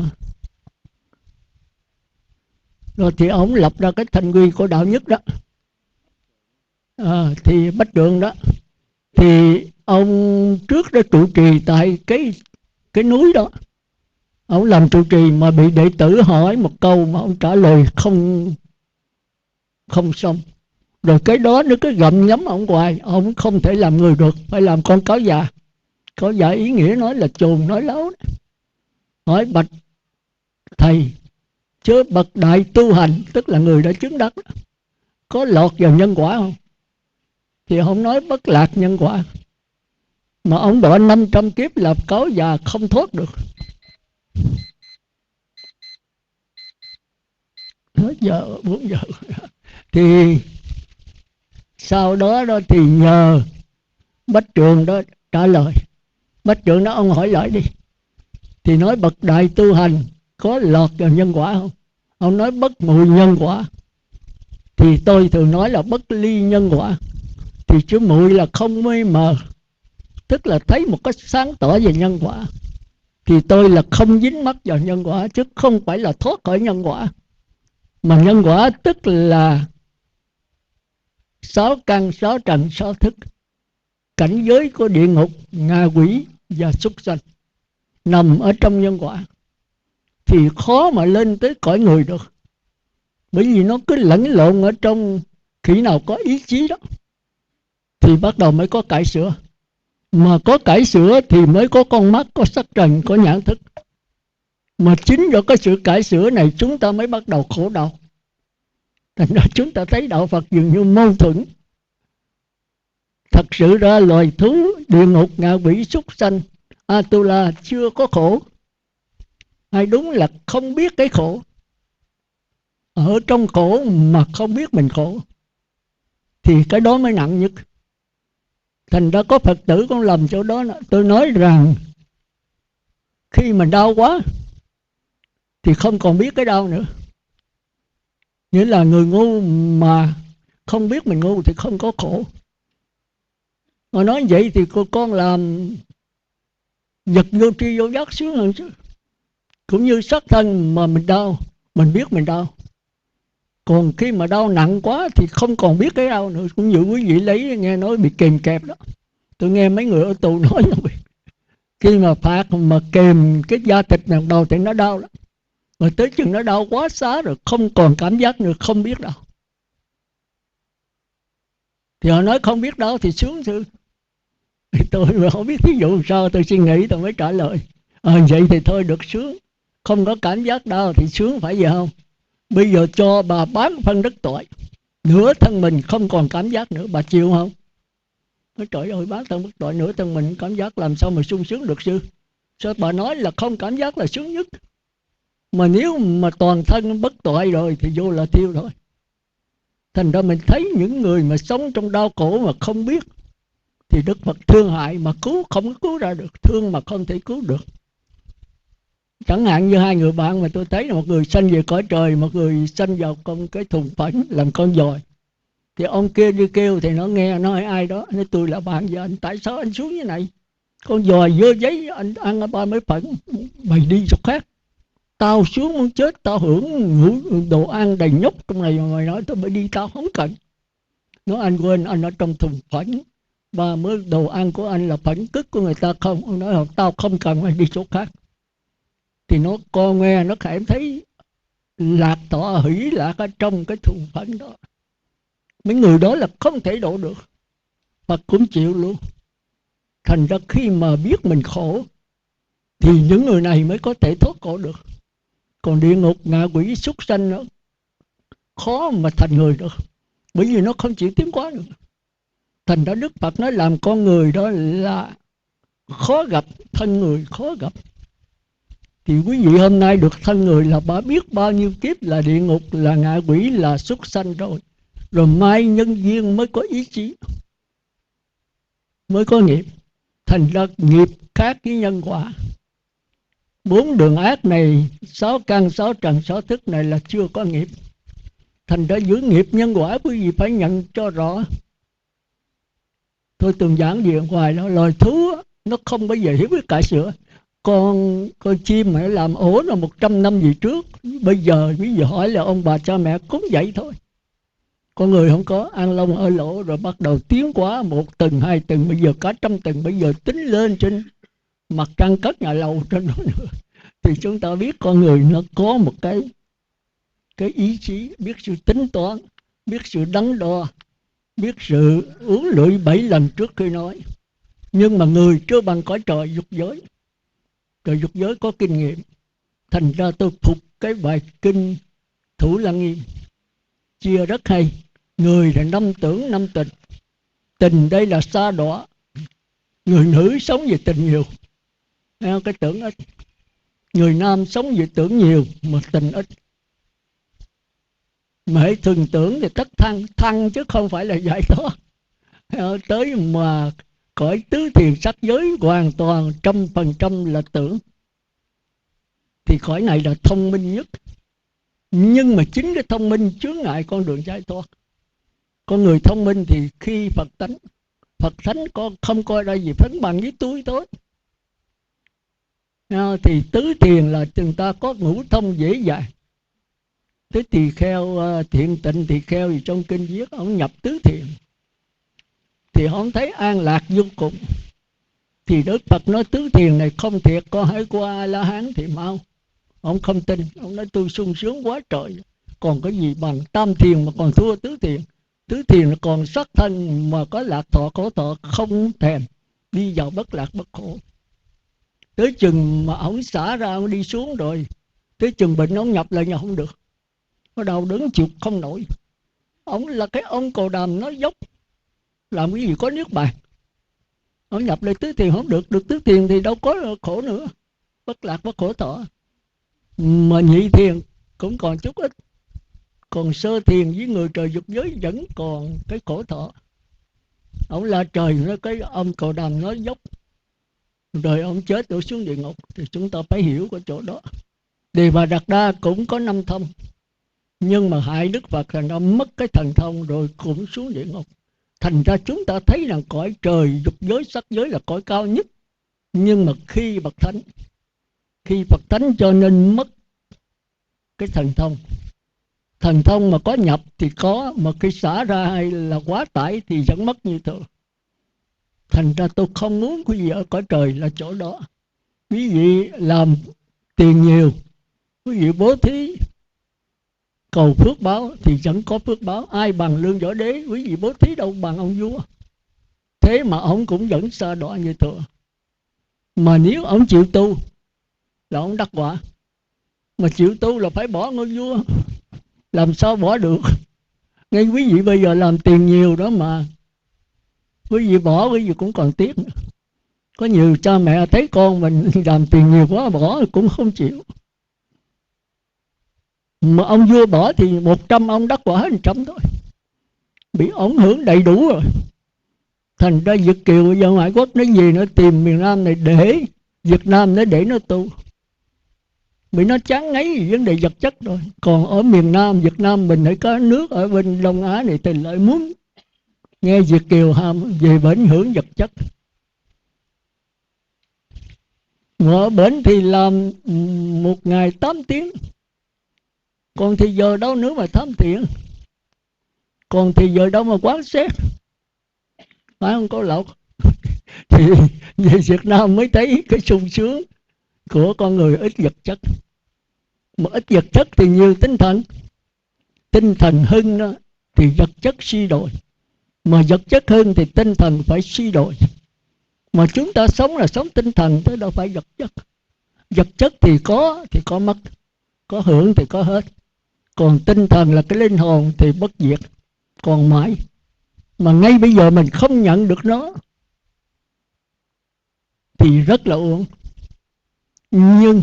rồi thì ông lập ra cái thanh quy của đạo nhất đó. Thì Bách Trượng đó, thì ông trước đó trụ trì tại cái núi đó. Ông làm trụ trì mà bị đệ tử hỏi một câu mà ông trả lời không xong. Rồi cái đó nó cứ gặm nhấm ông hoài. Ông không thể làm người được, phải làm con cáo già. Cáo già ý nghĩa nói là chồn nói láo. Hỏi bạch thầy, chứ bậc đại tu hành, tức là người đã chứng đắc, có lọt vào nhân quả không? Thì ông nói bất lạc nhân quả. Mà ông đọa 500 kiếp làm cáo già không thoát được. Hết giờ, 4 giờ. Thì Sau đó đó thì nhờ Bách Trường đó trả lời. Bách Trường đó ông hỏi lại đi. Thì nói bậc đại tu hành có lọt vào nhân quả không? Ông nói bất mùi nhân quả. Thì tôi thường nói là bất ly nhân quả. Thì chữ mùi là không mê mờ, tức là thấy một cái sáng tỏ về nhân quả. Thì tôi là không dính mắc vào nhân quả, chứ không phải là thoát khỏi nhân quả. Mà nhân quả tức là 6 căn, 6 trần, 6 thức, cảnh giới của địa ngục, ngạ quỷ và súc sanh nằm ở trong nhân quả. Thì khó mà lên tới cõi người được, bởi vì nó cứ lẫn lộn ở trong. Khi nào có ý chí đó thì bắt đầu mới có cải sửa. Mà có cải sửa thì mới có con mắt, có sắc trần, có nhãn thức. Mà chính do cái sự cải sửa này chúng ta mới bắt đầu khổ đau. Thành ra chúng ta thấy đạo Phật dường như mâu thuẫn. Thật sự ra loài thú, địa ngục, ngạ quỷ, súc sanh, Atula chưa có khổ, hay đúng là không biết cái khổ. Ở trong khổ mà không biết mình khổ thì cái đó mới nặng nhất. Thành ra có Phật tử con lầm chỗ đó. Tôi nói rằng khi mình đau quá thì không còn biết cái đau nữa. Nghĩa là người ngu mà không biết mình ngu thì không có khổ. Mà nói vậy thì con làm vật vô tri vô giác sướng hơn chứ. Cũng như sát thân mà mình đau, mình biết mình đau. Còn khi mà đau nặng quá thì không còn biết cái đau nữa. Cũng như quý vị lấy nghe nói bị kìm kẹp đó. Tôi nghe mấy người ở tù nói là khi mà phạt mà kèm cái da thịt nào đầu thì nó đau lắm. Rồi tới chừng nó đau quá xá rồi không còn cảm giác nữa, không biết đau. Thì họ nói không biết đau thì sướng chứ. Thì tôi mà không biết thí dụ sao, tôi suy nghĩ tôi mới trả lời. Vậy thì thôi được sướng. Không có cảm giác đau thì sướng, phải vậy không? Bây giờ cho bà bán phân đất tội, nửa thân mình không còn cảm giác nữa, bà chịu không? Nói trời ơi, bán thân bất tội, nửa thân mình cảm giác làm sao mà sung sướng được sư? Sao bà nói là không cảm giác là sướng nhất? Mà nếu mà toàn thân bất tội rồi thì vô là tiêu rồi. Thành ra mình thấy những người mà sống trong đau khổ mà không biết thì Đức Phật thương hại mà cứu không có cứu ra được, thương mà không thể cứu được. Chẳng hạn như hai người bạn mà tôi thấy là một người sanh về cõi trời, một người sanh vào con cái thùng phẫn làm con dòi. Thì ông kia đi kêu thì nó nghe, nói ai đó, nói tôi là bạn với anh, tại sao anh xuống như này? Con dòi dơ giấy anh ăn ở ba mấy phẫn, mày đi chỗ khác. Tao xuống muốn chết, tao hưởng đồ ăn đầy nhóc trong này mà mày nói tao mới đi, tao không cần. Nói anh quên, anh ở trong thùng phẫn, ba mới đồ ăn của anh là phẫn cức của người ta không. Ông nói tao không cần, mày đi chỗ khác. Thì nó con nghe nó cảm thấy lạc tọa hỷ lạc ở trong cái thùng phẫn đó. Mấy người đó là không thể độ được, Phật cũng chịu luôn. Thành ra khi mà biết mình khổ thì những người này mới có thể thoát khổ được. Còn địa ngục, ngạ quỷ, súc sanh nó khó mà thành người được, bởi vì nó không chịu tiến hóa được. Thành ra Đức Phật nói làm con người đó là khó gặp, thân người khó gặp. Thì quý vị hôm nay được thân người là bà biết bao nhiêu kiếp là địa ngục, là ngạ quỷ, là súc sanh rồi. Rồi mai nhân duyên mới có ý chí, mới có nghiệp. Thành ra nghiệp khác với nhân quả. 4 đường ác này, 6 căn, 6 trần, 6 thức này là chưa có nghiệp. Thành ra giữ nghiệp nhân quả quý vị phải nhận cho rõ. Tôi từng giảng gì ở ngoài đó, loài thú nó không bao giờ hiểu biết cải sửa. Con chim mà làm ổ là 100 năm về trước, bây giờ quý vị hỏi là ông bà cha mẹ cũng vậy thôi. Con người không có, ăn lông ở lỗ rồi bắt đầu tiến hóa 1 tầng, 2 tầng, bây giờ cả trăm tầng, bây giờ tính lên trên mặt trăng cất nhà lầu trên đó nữa. Thì chúng ta biết con người nó có một cái ý chí, biết sự tính toán, biết sự đắn đo, biết sự uống lưỡi 7 lần trước khi nói. Nhưng mà người chưa bằng cõi trời dục giới. Trời dục giới có kinh nghiệm. Thành ra tôi phục cái bài kinh Thủ Lăng Nghiêm, chia rất hay. Người là 5 tưởng 5 tình. Tình đây là xa đọa. Người nữ sống về tình nhiều, cái tưởng ít. Người nam sống về tưởng nhiều mà tình ít. Mà hãy thường tưởng thì tất thăng chứ không phải là giải thoát. Tới mà cõi tứ thiền sắc giới hoàn toàn 100% là tưởng, thì cõi này là thông minh nhất. Nhưng mà chính cái thông minh chướng ngại con đường giải thoát. Con người thông minh thì khi Phật thánh không coi ra gì phấn bằng với túi tối. Thì tứ thiền là chúng ta có ngũ thông dễ dàng. Tới tỳ kheo thiện tịnh tỳ kheo gì trong kinh viết, ông nhập tứ thiền thì ông thấy an lạc vô cùng. Thì Đức Phật nói tứ thiền này không thiệt, con hãy qua La Hán thì mau. Ông không tin, ông nói tôi sung sướng quá trời, còn cái gì bằng tam thiền mà còn thua tứ thiền. Tứ thiền là còn sắc thân mà có lạc thọ khổ thọ không thèm, đi vào bất lạc bất khổ. Tới chừng mà ông xả ra, ông đi xuống rồi, tới chừng bệnh ông nhập lại nhà không được, nó đau đớn chịu không nổi. Ông là cái ông Cồ Đàm nó dốc, làm cái gì có nước bàn. Ông nhập lại tứ thiền không được, được tứ thiền thì đâu có khổ nữa, bất lạc bất khổ thọ. Mà nhị thiền cũng còn chút ít, còn sơ thiền với người trời dục giới vẫn còn cái khổ thọ. Ông la trời, nó cái ông Cồ Đàm nó dốc, rồi ông chết đổ xuống địa ngục. Thì chúng ta phải hiểu cái chỗ đó. Đề Bà Đạt Đa cũng có 5 thông, nhưng mà hại Đức Phật là nó mất cái thần thông rồi cũng xuống địa ngục. Thành ra chúng ta thấy rằng cõi trời dục giới sắc giới là cõi cao nhất. Nhưng mà khi Bậc Thánh cho nên mất cái thần thông. Thần thông mà có nhập thì có, mà khi xả ra hay là quá tải thì vẫn mất như thường. Thành ra tôi không muốn quý vị ở cõi trời là chỗ đó. Quý vị làm tiền nhiều, quý vị bố thí cầu phước báo thì vẫn có phước báo. Ai bằng Lương Võ Đế, quý vị bố thí đâu bằng ông vua. Thế mà ông cũng vẫn sa đọa như thường. Mà nếu ông chịu tu là ông đắc quả. Mà chịu tu là phải bỏ ngôi vua, làm sao bỏ được. Ngay quý vị bây giờ làm tiền nhiều đó mà quý vị bỏ, quý vị cũng còn tiếc. Có nhiều cha mẹ thấy con mình làm tiền nhiều quá bỏ cũng không chịu. Mà ông vua bỏ thì 100 ông đắc quả 100 thôi, bị ổng hưởng đầy đủ rồi. Thành ra Việt kiều bây giờ ngoại quốc nó gì nó tìm miền Nam này để Việt Nam nó để nó tu, bị nó chán ngấy vấn đề vật chất rồi. Còn ở miền Nam Việt Nam mình hay có nước ở bên Đông Á này thì lại muốn nghe Việt kiều ham về bển hưởng vật chất. Mà ở bển thì làm một ngày 8 tiếng, còn thì giờ đâu nữa mà tham thiện, còn thì giờ đâu mà quán xét, phải không có Lộc? Thì về Việt Nam mới thấy cái sung sướng của con người ít vật chất. Mà ít vật chất thì nhiều tinh thần. Tinh thần hưng đó thì vật chất suy đồi, mà vật chất hưng thì tinh thần phải suy đồi. Mà chúng ta sống là sống tinh thần chứ đâu phải vật chất. Vật chất thì có mất, có hưởng thì có hết. Còn tinh thần là cái linh hồn thì bất diệt, còn mãi. Mà ngay bây giờ mình không nhận được nó thì rất là uổng. Nhưng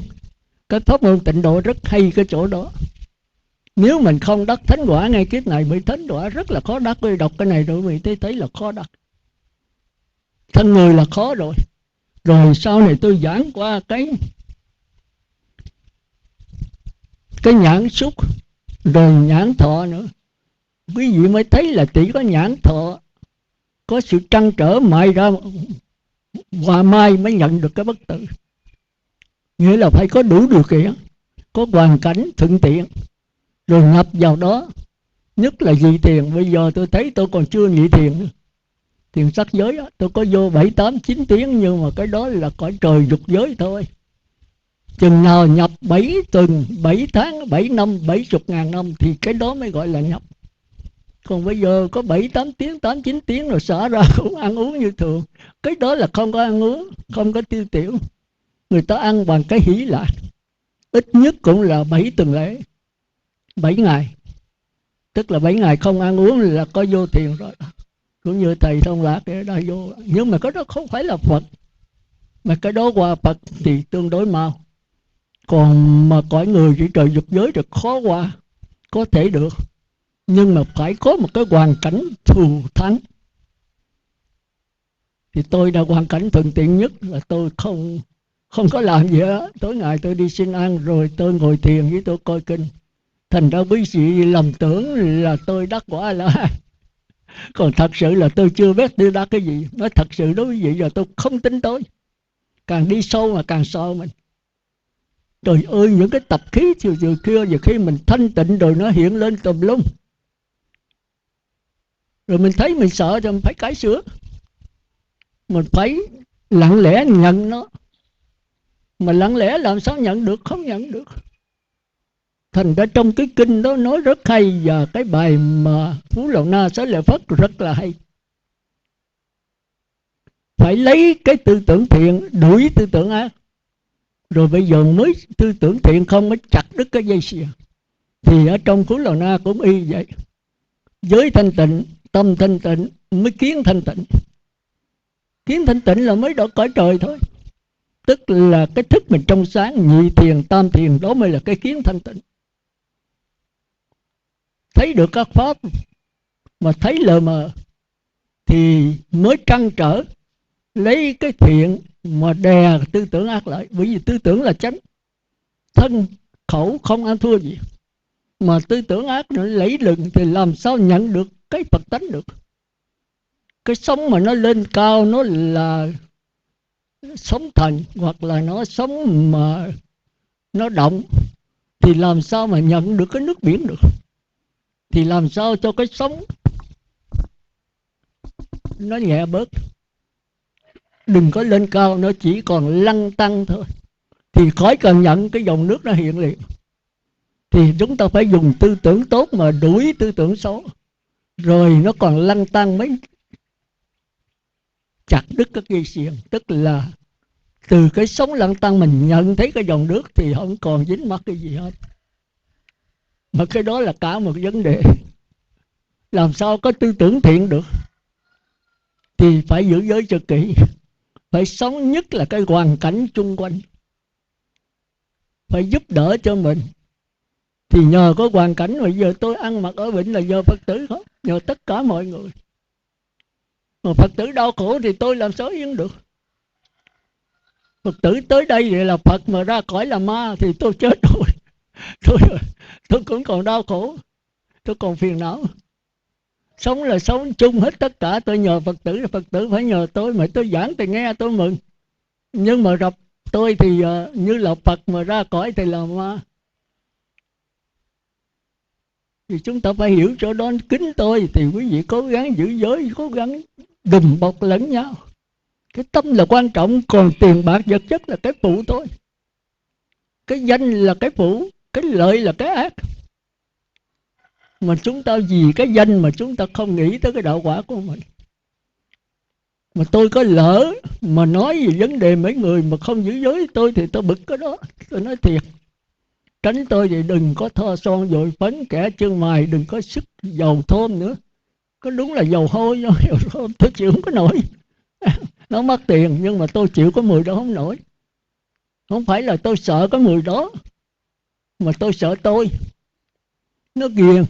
cái pháp môn tịnh độ rất hay cái chỗ đó. Nếu mình không đắc thánh quả ngay kiếp này, bị thánh quả rất là khó đắc. Đọc cái này rồi mình thấy là khó đắc. Thân người là khó rồi. Rồi sau này tôi giảng qua cái nhãn xúc, rồi nhãn thọ nữa. Quý vị mới thấy là chỉ có nhãn thọ, có sự trăn trở mài ra hòa mai mới nhận được cái bất tử. Nghĩa là phải có đủ điều kiện, có hoàn cảnh thuận tiện, rồi nhập vào đó. Nhất là vị thiền. Bây giờ tôi thấy tôi còn chưa nhị thiền nữa. Thiền sắc giới đó, tôi có vô 7, 8, 9 tiếng, nhưng mà cái đó là cõi trời dục giới thôi. Chừng nào nhập 7 tuần, 7 tháng, 7 năm, 70.000 năm thì cái đó mới gọi là nhập. Còn bây giờ có 7, 8 tiếng, 8, 9 tiếng rồi xả ra cũng ăn uống như thường. Cái đó là không có ăn uống, không có tiêu tiểu. Người ta ăn bằng cái hỷ lạc. Ít nhất cũng là 7 tuần lễ, 7 ngày. Tức là 7 ngày không ăn uống là có vô thiền rồi. Cũng như thầy Thông Lạc đã vô. Nhưng mà cái đó không phải là Phật. Mà cái đó qua Phật thì tương đối mau. Còn mà cõi người chỉ trời dục giới thì khó qua. Có thể được, nhưng mà phải có một cái hoàn cảnh thù thắng. Thì tôi đã hoàn cảnh thuận tiện nhất là tôi không có làm gì hết. Tối ngày tôi đi xin ăn rồi tôi ngồi thiền với tôi coi kinh. Thành ra quý vị lầm tưởng là tôi đắc quả là còn thật sự là tôi chưa biết tôi đắc cái gì. Nói thật sự đối với quý vị là tôi không tin tôi. Càng đi sâu mà càng sợ mình. Trời ơi, những cái tập khí chiều kia, giờ khi mình thanh tịnh rồi nó hiện lên tùm lum. Rồi mình thấy mình sợ thì mình phải cải sửa. Mình phải lặng lẽ nhận nó. Mà lặng lẽ làm sao nhận được? Không nhận được. Thành ra trong cái kinh đó nói rất hay. Và cái bài mà Phú Lậu Na Xá Lợi Phất rất là hay. Phải lấy cái tư tưởng thiện đuổi tư tưởng ác. Rồi bây giờ mới tư tưởng thiện không mới chặt đứt cái dây xiềng. Thì ở trong Phú Lậu Na cũng y vậy. Giới thanh tịnh, tâm thanh tịnh mới kiến thanh tịnh. Kiến thanh tịnh là mới đổ cõi trời thôi. Tức là cái thức mình trong sáng, nhị thiền, tam thiền, đó mới là cái kiến thanh tịnh. Thấy được các pháp mà thấy lờ mờ thì mới trăn trở lấy cái thiện mà đè tư tưởng ác lại. Bởi vì tư tưởng là chánh, thân khẩu không ăn thua gì. Mà tư tưởng ác nó lấy lừng thì làm sao nhận được cái Phật tánh được. Cái sống mà nó lên cao nó là sống thần, hoặc là nó sống mà nó động, thì làm sao mà nhận được cái nước biển được. Thì làm sao cho cái sống nó nhẹ bớt. Đừng có lên cao, nó chỉ còn lăn tăng thôi. Thì khỏi cần nhận cái dòng nước nó hiện liền. Thì chúng ta phải dùng tư tưởng tốt mà đuổi tư tưởng xấu. Rồi nó còn lăn tăng mới chặt đứt các dây xiềng. Tức là từ cái sống lăn tăng mình nhận thấy cái dòng nước thì không còn dính mắc cái gì hết. Mà cái đó là cả một vấn đề. Làm sao có tư tưởng thiện được? Thì phải giữ giới cho kỹ. Phải sống nhất là cái hoàn cảnh chung quanh. Phải giúp đỡ cho mình. Thì nhờ có hoàn cảnh mà giờ tôi ăn mặc ở bệnh là nhờ Phật tử không? Nhờ tất cả mọi người. Mà Phật tử đau khổ thì tôi làm sao yên được? Phật tử tới đây vậy là Phật, mà ra cõi là ma thì tôi chết rồi. Tôi cũng còn đau khổ, tôi còn phiền não. Sống là sống chung hết tất cả. Tôi nhờ Phật tử phải nhờ tôi. Mà tôi giảng thì nghe tôi mừng. Nhưng mà gặp tôi thì như là Phật, mà ra cõi thì là ma. Thì chúng ta phải hiểu chỗ đó. Kính tôi thì quý vị cố gắng giữ giới, cố gắng đùm bọc lẫn nhau. Cái tâm là quan trọng, còn tiền bạc vật chất là cái phụ thôi. Cái danh là cái phụ, cái lợi là cái ác. Mà chúng ta vì cái danh mà chúng ta không nghĩ tới cái đạo quả của mình. Mà tôi có lỡ mà nói về vấn đề mấy người mà không giữ giới tôi thì tôi bực cái đó. Tôi nói thiệt. Tránh tôi thì đừng có thoa son dội phấn, kẻ chân mày đừng có sức dầu thơm nữa. Có đúng là dầu hôi, dầu thơm tôi chịu không có nổi. Nó mất tiền nhưng mà tôi chịu có mùi đó không nổi. Không phải là tôi sợ cái mùi đó, mà tôi sợ tôi. Nó ghiền.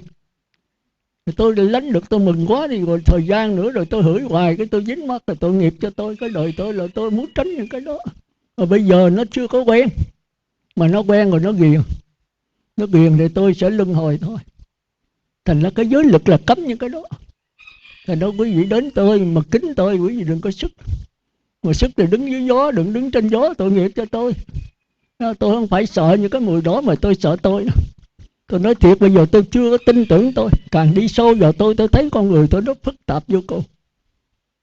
Tôi lánh được tôi mừng quá đi, rồi thời gian nữa rồi tôi hửi hoài, cái tôi dính mắt là tội nghiệp cho tôi. Cái đời tôi là tôi muốn tránh những cái đó. Mà bây giờ nó chưa có quen. Mà nó quen rồi nó ghiền. Nó ghiền thì tôi sẽ luân hồi thôi. Thành ra cái giới lực là cấm những cái đó. Thành ra quý vị đến tôi mà kính tôi, quý vị đừng có sức. Mà sức thì đứng dưới gió, đừng đứng trên gió, tội nghiệp cho tôi. Tôi không phải sợ những cái mùi đó, mà tôi sợ tôi đó. Tôi nói thiệt, bây giờ tôi chưa có tin tưởng tôi. Càng đi sâu vào tôi thấy con người tôi nó phức tạp vô cùng.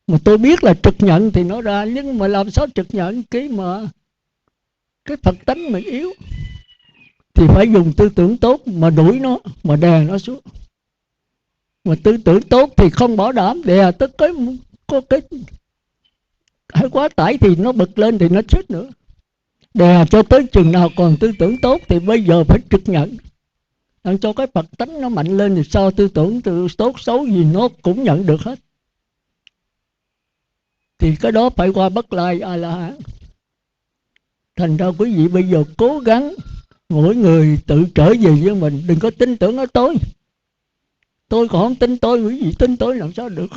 Mà tôi biết là trực nhận thì nó ra. Nhưng mà làm sao trực nhận cái Phật tánh mình yếu. Thì phải dùng tư tưởng tốt mà đuổi nó, mà đè nó xuống. Mà tư tưởng tốt thì không bảo đảm, đè tới có cái hay quá tải thì nó bực lên thì nó chết nữa. Đè cho tới chừng nào còn tư tưởng tốt thì bây giờ phải trực nhận. Để cho cái Phật tánh nó mạnh lên thì sao tư tưởng tốt xấu gì nó cũng nhận được hết. Thì cái đó phải qua Bất Lai A-la-hán. Thành ra quý vị bây giờ cố gắng mỗi người tự trở về với mình. Đừng có tin tưởng ở tôi tôi còn không tin tôi, quý vị tin tôi làm sao được.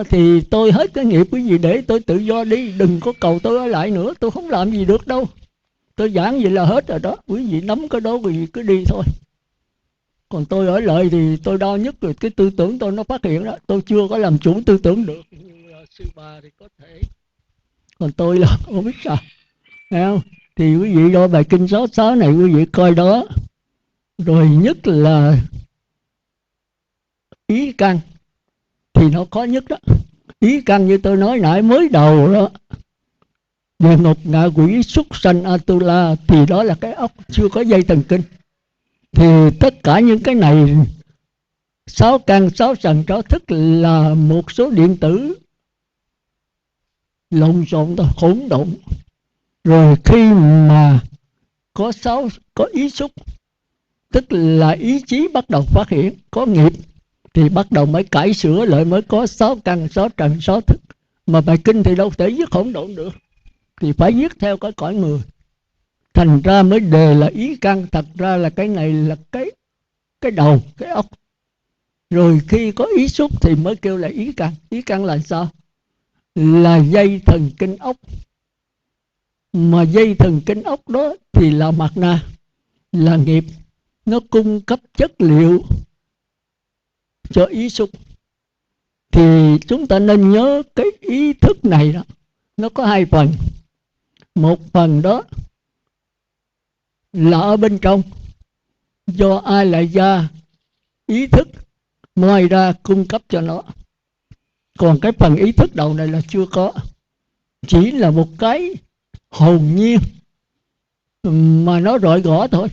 Thì tôi hết cái nghiệp, quý vị để tôi tự do đi, đừng có cầu tôi ở lại nữa, tôi không làm gì được đâu. Tôi giảng vậy là hết rồi đó, quý vị nắm cái đó quý vị cứ đi thôi. Còn tôi ở lại thì tôi đau nhất rồi, cái tư tưởng tôi nó phát hiện đó, tôi chưa có làm chủ tư tưởng được. Như sư bà thì có thể, còn tôi là không biết sao. Thấy không? Thì quý vị đôi bài kinh 66 này quý vị coi đó. Rồi nhất là ý căn thì nó có nhất đó. Ý căn như tôi nói nãy mới đầu đó, địa ngục, ngạ quỷ, súc sanh, Atula, thì đó là cái óc, chưa có dây thần kinh. Thì tất cả những cái này, 6 căn, 6 trần, 6 thức là một số điện tử lộn xộn thôi, hỗn độn. Rồi khi mà có ý xúc, tức là ý chí bắt đầu phát hiện, có nghiệp, thì bắt đầu mới cải sửa lại, mới có 6 căn, 6 trần, 6 thức. Mà bài kinh thì đâu thể viết hỗn độn được, thì phải viết theo cái cõi người. Thành ra mới đề là ý căn, thật ra là cái này là cái đầu, cái óc. Rồi khi có ý xúc thì mới kêu là ý căn. Ý căn là sao? Là dây thần kinh ốc. Mà dây thần kinh ốc đó thì là mặt na, là nghiệp. Nó cung cấp chất liệu cho ý xúc. Thì chúng ta nên nhớ cái ý thức này đó, nó có 2 phần. Một phần đó là ở bên trong, do ai lại ra ý thức ngoài ra cung cấp cho nó. Còn cái phần ý thức đầu này là chưa có, chỉ là một cái hồn nhiên mà nó rọi gõ thôi.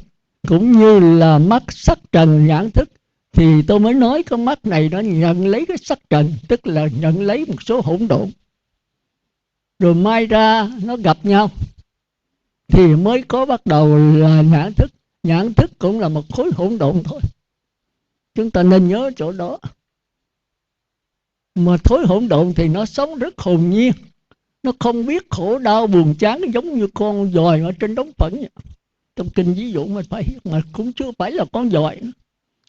Cũng như là mắt, sắc trần, nhãn thức, thì tôi mới nói con mắt này nó nhận lấy cái sắc trần, tức là nhận lấy một số hỗn độn, rồi mai ra nó gặp nhau thì mới có bắt đầu là nhãn thức. Nhãn thức cũng là một khối hỗn độn thôi, chúng ta nên nhớ chỗ đó. Mà thối hỗn độn thì nó sống rất hồn nhiên, nó không biết khổ đau buồn chán, giống như con dòi ở trên đống phẫn vậy. Trong kinh ví dụ mình phải, mà cũng chưa phải là con dòi nữa.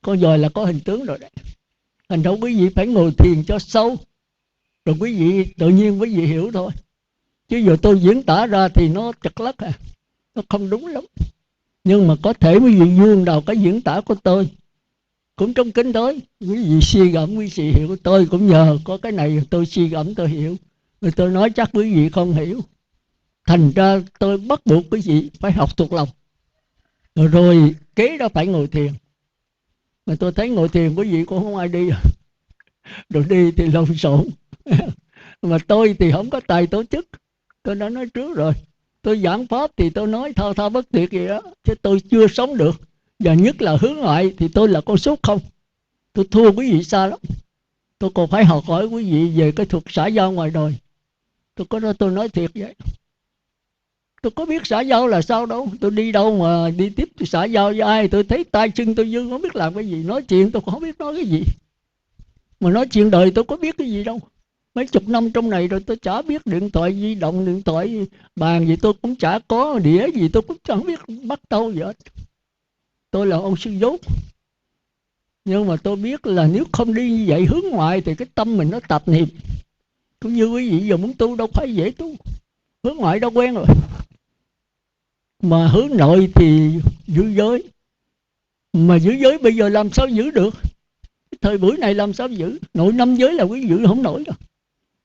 Con dòi là có hình tướng rồi đấy. Thành ra quý vị phải ngồi thiền cho sâu, rồi quý vị tự nhiên quý vị hiểu thôi. Chứ giờ tôi diễn tả ra thì nó chật lất à, nó không đúng lắm. Nhưng mà có thể quý vị vuông đầu cái diễn tả của tôi, cũng trong kinh thôi, quý vị suy gẫm quý vị hiểu. Tôi cũng nhờ có cái này tôi suy gẫm tôi hiểu, rồi tôi nói chắc quý vị không hiểu. Thành ra tôi bắt buộc quý vị phải học thuộc lòng. Rồi kế đó phải ngồi thiền. Mà tôi thấy ngồi thiền quý vị cũng không ai đi. Rồi đi thì lộn xộn. Mà tôi thì không có tài tổ chức, tôi đã nói trước rồi. Tôi giảng pháp thì tôi nói thao thao bất tuyệt vậy đó, chứ tôi chưa sống được. Và nhất là hướng ngoại thì tôi là con số không. Tôi thua quý vị xa lắm. Tôi còn phải học hỏi quý vị về cái thuật xã giao ngoài đời. Tôi có đó, tôi nói thiệt vậy. Tôi có biết xã giao là sao đâu. Tôi đi đâu mà đi tiếp xã giao với ai. Tôi thấy tay chân tôi dưng không biết làm cái gì. Nói chuyện tôi không biết nói cái gì. Mà nói chuyện đời tôi có biết cái gì đâu. Mấy chục năm trong này rồi tôi chả biết điện thoại di động, điện thoại bàn gì tôi cũng chả có, đĩa gì tôi cũng chẳng biết bắt tâu gì hết. Tôi là ông sư dốt. Nhưng mà tôi biết là nếu không đi như vậy hướng ngoại thì cái tâm mình nó tạp niệm. Cũng như quý vị giờ muốn tu đâu phải dễ tu. Hướng ngoại đâu quen rồi. Mà hướng nội thì giữ giới. Mà giữ giới bây giờ làm sao giữ được? Thời buổi này làm sao giữ? Nội 5 giới là quý vị giữ không nổi đâu.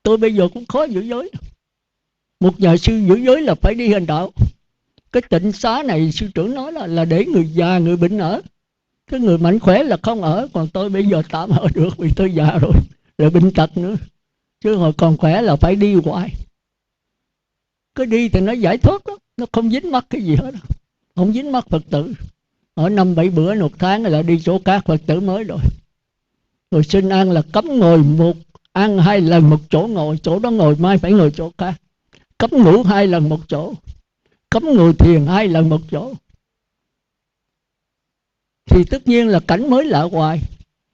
Tôi bây giờ cũng khó giữ giới. Một nhà sư giữ giới là phải đi hành đạo. Cái tịnh xá này sư trưởng nói là để người già, người bệnh ở. Cái người mạnh khỏe là không ở. Còn tôi bây giờ tạm ở được vì tôi già rồi, rồi bệnh tật nữa. Chứ hồi còn khỏe là phải đi hoài. Cứ đi thì nó giải thoát đó. Nó không dính mắc cái gì hết. Không dính mắc Phật tử. Ở 5-7 bữa 1 tháng là đi chỗ các Phật tử mới rồi. Rồi xin ăn là cấm ngồi ăn 2 lần một chỗ ngồi. Chỗ đó ngồi mai phải ngồi chỗ khác. Cấm ngủ 2 lần một chỗ. Cấm ngồi thiền 2 lần một chỗ. Thì tất nhiên là cảnh mới lạ hoài.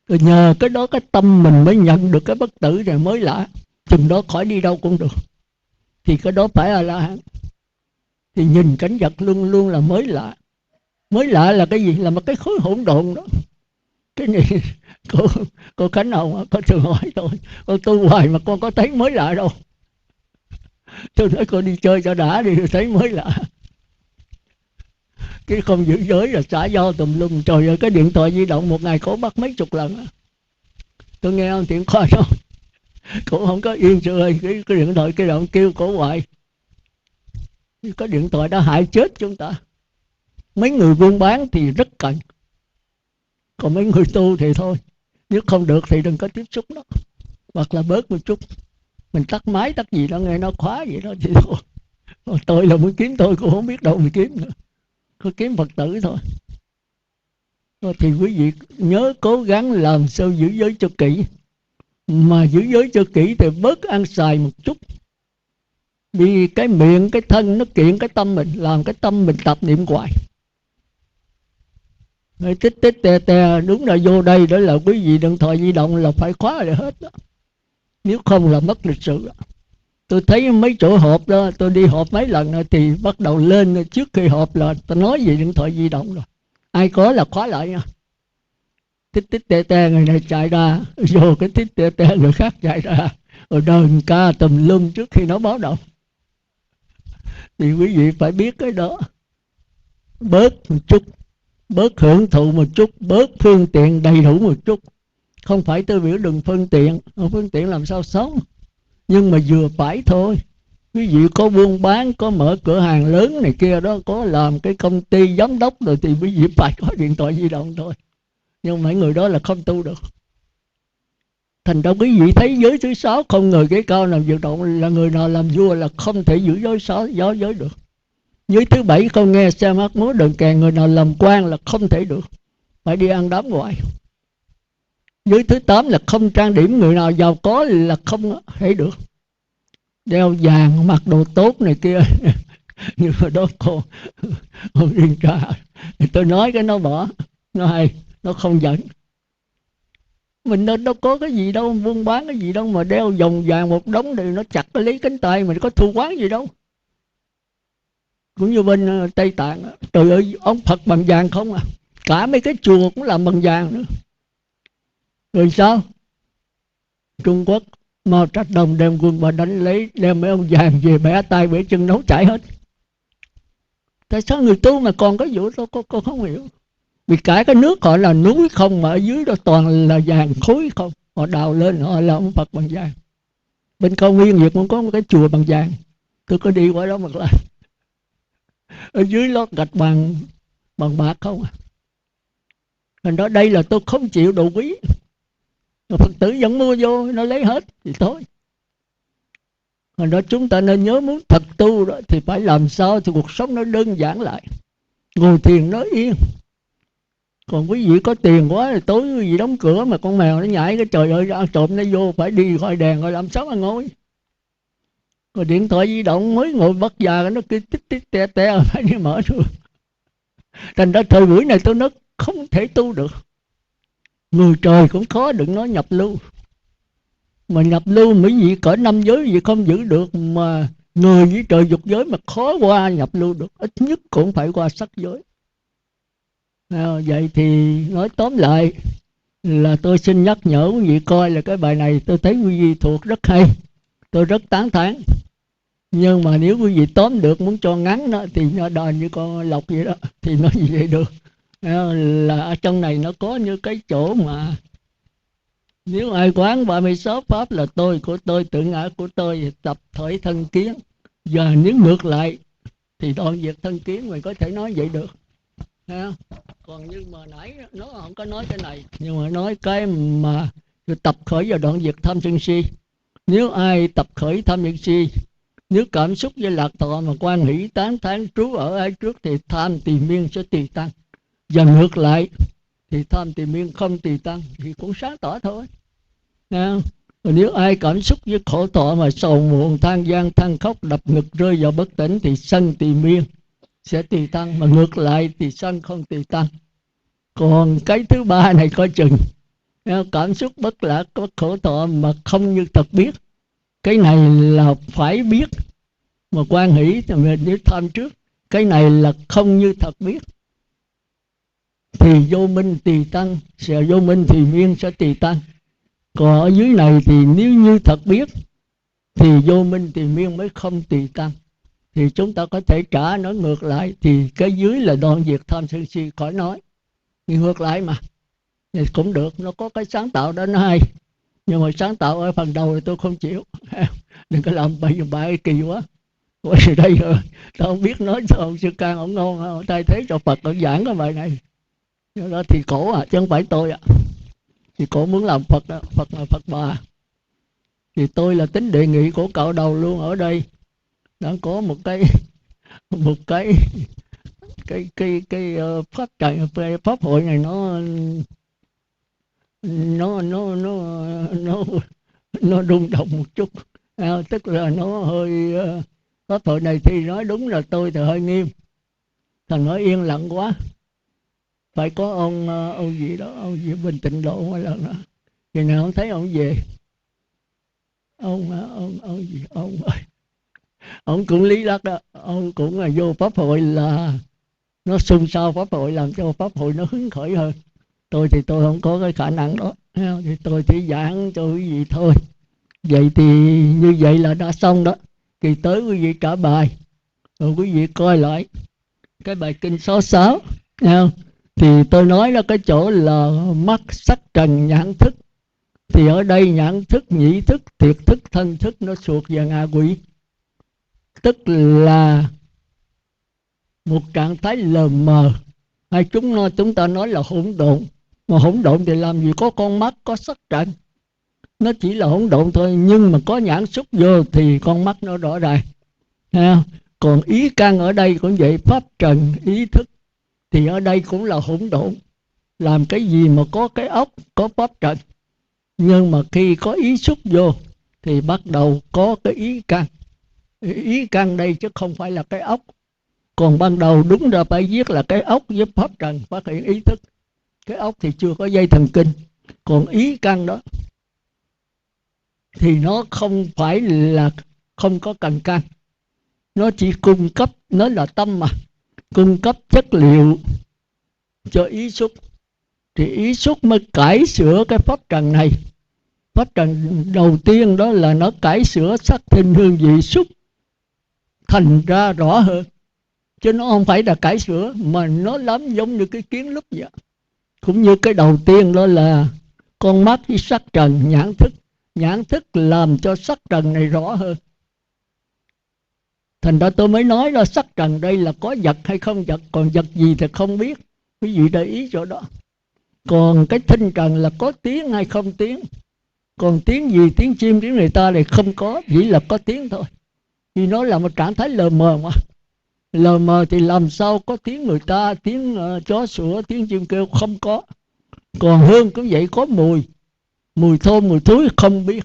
Rồi nhờ cái đó cái tâm mình mới nhận được cái bất tử này mới lạ. Chừng đó khỏi đi đâu cũng được. Thì cái đó phải A-la-hán. Thì nhìn cảnh vật luôn luôn là mới lạ. Mới lạ là cái gì? Là một cái khối hỗn độn đó. Cái này cô Khánh Hồng có thường hỏi tôi, con tu hoài mà con có thấy mới lạ đâu. Tôi nói cô đi chơi cho đã đi, thấy mới lạ. Cái không giữ giới là xã giao tùm lum. Trời ơi, cái điện thoại di động một ngày cổ bắt mấy chục lần. Tôi nghe ông Thiện Khoa nói, cổ không có yên sự ơi, cái điện thoại cái động kêu cổ hoài. Cái điện thoại đã hại chết chúng ta. Mấy người buôn bán thì rất cần, còn mấy người tu thì thôi, nếu không được thì đừng có tiếp xúc nó, hoặc là bớt một chút. Mình tắt máy tắt gì đó nghe nó khóa vậy đó thì thôi. Còn tôi là muốn kiếm tôi cũng không biết đâu mà kiếm nữa, cứ kiếm Phật tử thôi. Thì quý vị nhớ cố gắng làm sao giữ giới cho kỹ. Mà giữ giới cho kỹ thì bớt ăn xài một chút. Vì cái miệng, cái thân nó kiện cái tâm mình, làm cái tâm mình tập niệm hoài. Nói tích tích tè tè, đúng là vô đây đó là quý vị điện thoại di động là phải khóa lại hết đó. Nếu không là mất lịch sự. Tôi thấy mấy chỗ họp đó, tôi đi họp mấy lần rồi thì bắt đầu lên trước khi họp là tôi nói về điện thoại di động rồi. Ai có là khóa lại nha. Tích tích tè tè người này chạy ra, vô cái tích tè tè người khác chạy ra, rồi đờn ca tùm lum trước khi nó báo động. Thì quý vị phải biết cái đó. Bớt một chút, bớt hưởng thụ một chút, bớt phương tiện đầy đủ một chút. Không phải tôi biểu đừng phương tiện, phương tiện làm sao sống, nhưng mà vừa phải thôi. Quý vị có buôn bán, có mở cửa hàng lớn này kia đó, có làm cái công ty giám đốc rồi thì quý vị phải có điện thoại di động thôi. Nhưng mấy người đó là không tu được. Thành ra quý vị thấy giới thứ 6 không ngờ cái cao làm việc động là người nào làm vua là không thể giữ giới 6 giới được. Giới thứ 7 không nghe xem hát múa đờn kèn, người nào làm quan là không thể được, phải đi ăn đám ngoài. Giới thứ 8 là không trang điểm, người nào giàu có là không thể được. Đeo vàng, mặc đồ tốt này kia. Nhưng mà đó cô Liên Trà, tôi nói cái nó bỏ, nó hay, nó không giận. Mình đâu có cái gì đâu, buôn bán cái gì đâu mà đeo vòng vàng một đống thì nó chặt nó lấy cánh tay mình, có thù quán gì đâu. Cũng như bên Tây Tạng, trời ơi, ông Phật bằng vàng không à, cả mấy cái chùa cũng làm bằng vàng nữa. Rồi sao? Trung Quốc Mao Trạch Đông đem quân và đánh lấy, đem mấy ông vàng về bẻ tay bẻ chân nấu chảy hết. Tại sao người tu mà còn có vụ đó, cô không hiểu. Vì cả cái nước họ là núi không, mà ở dưới đó toàn là vàng khối không. Họ đào lên họ là ông Phật bằng vàng. Bên Cao Nguyên Việt cũng có một cái chùa bằng vàng, tôi có đi qua đó một lần. Ở dưới lót gạch bằng bạc không à. Thành đó đây là tôi không chịu đồ quý. Phật tử vẫn mua vô, nó lấy hết thì thôi. Thành đó chúng ta nên nhớ, muốn thật tu đó thì phải làm sao thì cuộc sống nó đơn giản lại, ngồi thiền nó yên. Còn quý vị có tiền quá thì tối quý vị đóng cửa mà con mèo nó nhảy cái trời ơi ăn trộm nó vô, phải đi gọi đèn rồi làm sao mà ngồi. Rồi điện thoại di động mới ngồi bắt già nó cứ tích tích te te phải đi mở được. Thành ra thời buổi này tôi nói không thể tu được. Người trời cũng khó, đừng nói nhập lưu. Mà nhập lưu mấy vị cỡ 5 giới gì không giữ được, mà người với trời dục giới mà khó qua nhập lưu được, ít nhất cũng phải qua sắc giới. Vậy thì nói tóm lại là tôi xin nhắc nhở quý vị coi là cái bài này tôi thấy quý vị thuộc rất hay, tôi rất tán thán. Nhưng mà nếu quý vị tóm được muốn cho ngắn đó thì nó đòi như con lộc vậy đó, thì nói gì vậy được. Là ở trong này nó có như cái chỗ mà nếu ai quán 36 pháp là tôi của tôi, tự ngã của tôi, tập thể thân kiến. Và nếu ngược lại thì đoạn diệt thân kiến, mình có thể nói vậy được. Còn như mà nãy nó không có nói cái này, nhưng mà nói cái mà tập khởi và đoạn diệt tham sân si. Nếu ai tập khởi tham sân si, nếu cảm xúc với lạc thọ mà quan hỷ tán thán trú ở ai trước thì tham tỳ miên sẽ tùy tăng. Và ngược lại thì tham tỳ miên không tùy tăng, thì cũng sáng tỏ thôi. Rồi nếu ai cảm xúc với khổ thọ mà sầu muộn, than gian, than khóc, đập ngực, rơi vào bất tỉnh thì sân tỳ miên sẽ tùy tăng, mà ngược lại thì sân không tùy tăng. Còn cái thứ ba này coi chừng, cảm xúc bất lạc, bất khổ thọ mà không như thật biết, cái này là phải biết. Mà quan hỷ thì mình nếu tham trước, cái này là không như thật biết. thì vô minh tùy tăng, sẽ vô minh thì miên sẽ tùy tăng. Còn ở dưới này thì nếu như thật biết thì vô minh tùy miên mới không tùy tăng. Thì chúng ta có thể trả nó ngược lại, thì cái dưới là đoạn diệt tham sân si khỏi nói, thì ngược lại mà thì cũng được. Nó có cái sáng tạo đó nó hay, nhưng mà sáng tạo ở phần đầu thì tôi không chịu. Đừng có làm bậy bạ kỳ quá. Bởi vì đây tao không biết nói sao ông Sư Can ông ngon, ông thay thế cho Phật ông giảng cái bài này. Đó thì cổ chứ không phải tôi Thì cổ muốn làm Phật đó, Phật là Phật bà. Thì tôi là tính đề nghị của cạo đầu luôn ở đây. Đã có một cái pháp hội này nó rung động một chút. Tức là nó hơi pháp hội này thì nói đúng là tôi thì hơi nghiêm, thằng nói yên lặng quá. Phải có ông gì đó, ông gì Bình Tịnh Độ một lần đó, khi nào không thấy ông về. Ông gì ông cũng lý đắc đó, ông cũng là vô pháp hội là nó xung sao pháp hội, làm cho pháp hội nó hứng khởi hơn. Tôi thì tôi không có cái khả năng đó, thì tôi chỉ giảng cho quý vị thôi. Vậy thì như vậy là đã xong đó. Kỳ tới quý vị trả bài, rồi quý vị coi lại cái bài kinh 66, không? Thì tôi nói là cái chỗ là mắt sắc trần nhãn thức. Thì ở đây nhãn thức, nhĩ thức, thiệt thức, thân thức nó thuộc về ngạ quỷ. Tức là một trạng thái lờ mờ, hay chúng ta nói là hỗn độn. Mà hỗn độn thì làm gì có con mắt, có sắc trần. Nó chỉ là hỗn độn thôi, nhưng mà có nhãn xúc vô thì con mắt nó rõ ràng. Còn ý căn ở đây cũng vậy, pháp trần, ý thức. Thì ở đây cũng là hỗn độn. Làm cái gì mà có cái óc, có pháp trần. Nhưng mà khi có ý xúc vô thì bắt đầu có cái ý căn. Ý căn đây chứ không phải là cái óc. Còn ban đầu đúng ra phải viết là cái óc với pháp trần phát hiện ý thức. Cái óc thì chưa có dây thần kinh. Còn ý căn đó thì nó không phải là không có cần căn. Nó chỉ cung cấp, nó là tâm mà, cung cấp chất liệu cho ý xúc. Thì ý xúc mới cải sửa cái pháp trần này. Pháp trần đầu tiên đó là nó cải sửa sắc thinh hương vị xúc thành ra rõ hơn. Chứ nó không phải là cải sửa, mà nó lắm giống như cái kiến lúc vậy. Cũng như cái đầu tiên đó là con mắt với sắc trần, nhãn thức. Nhãn thức làm cho sắc trần này rõ hơn. Thành ra tôi mới nói là sắc trần đây là có vật hay không vật. Còn vật gì thì không biết. Quý vị để ý chỗ đó. Còn cái thinh trần là có tiếng hay không tiếng. Còn tiếng gì, tiếng chim, tiếng người ta thì không có, chỉ là có tiếng thôi. Vì nó là một trạng thái lờ mờ mà. Lờ mờ thì làm sao có tiếng người ta, tiếng chó sủa, tiếng chim kêu, không có. Còn hương cũng vậy, có mùi. Mùi thơm, mùi thúi không biết.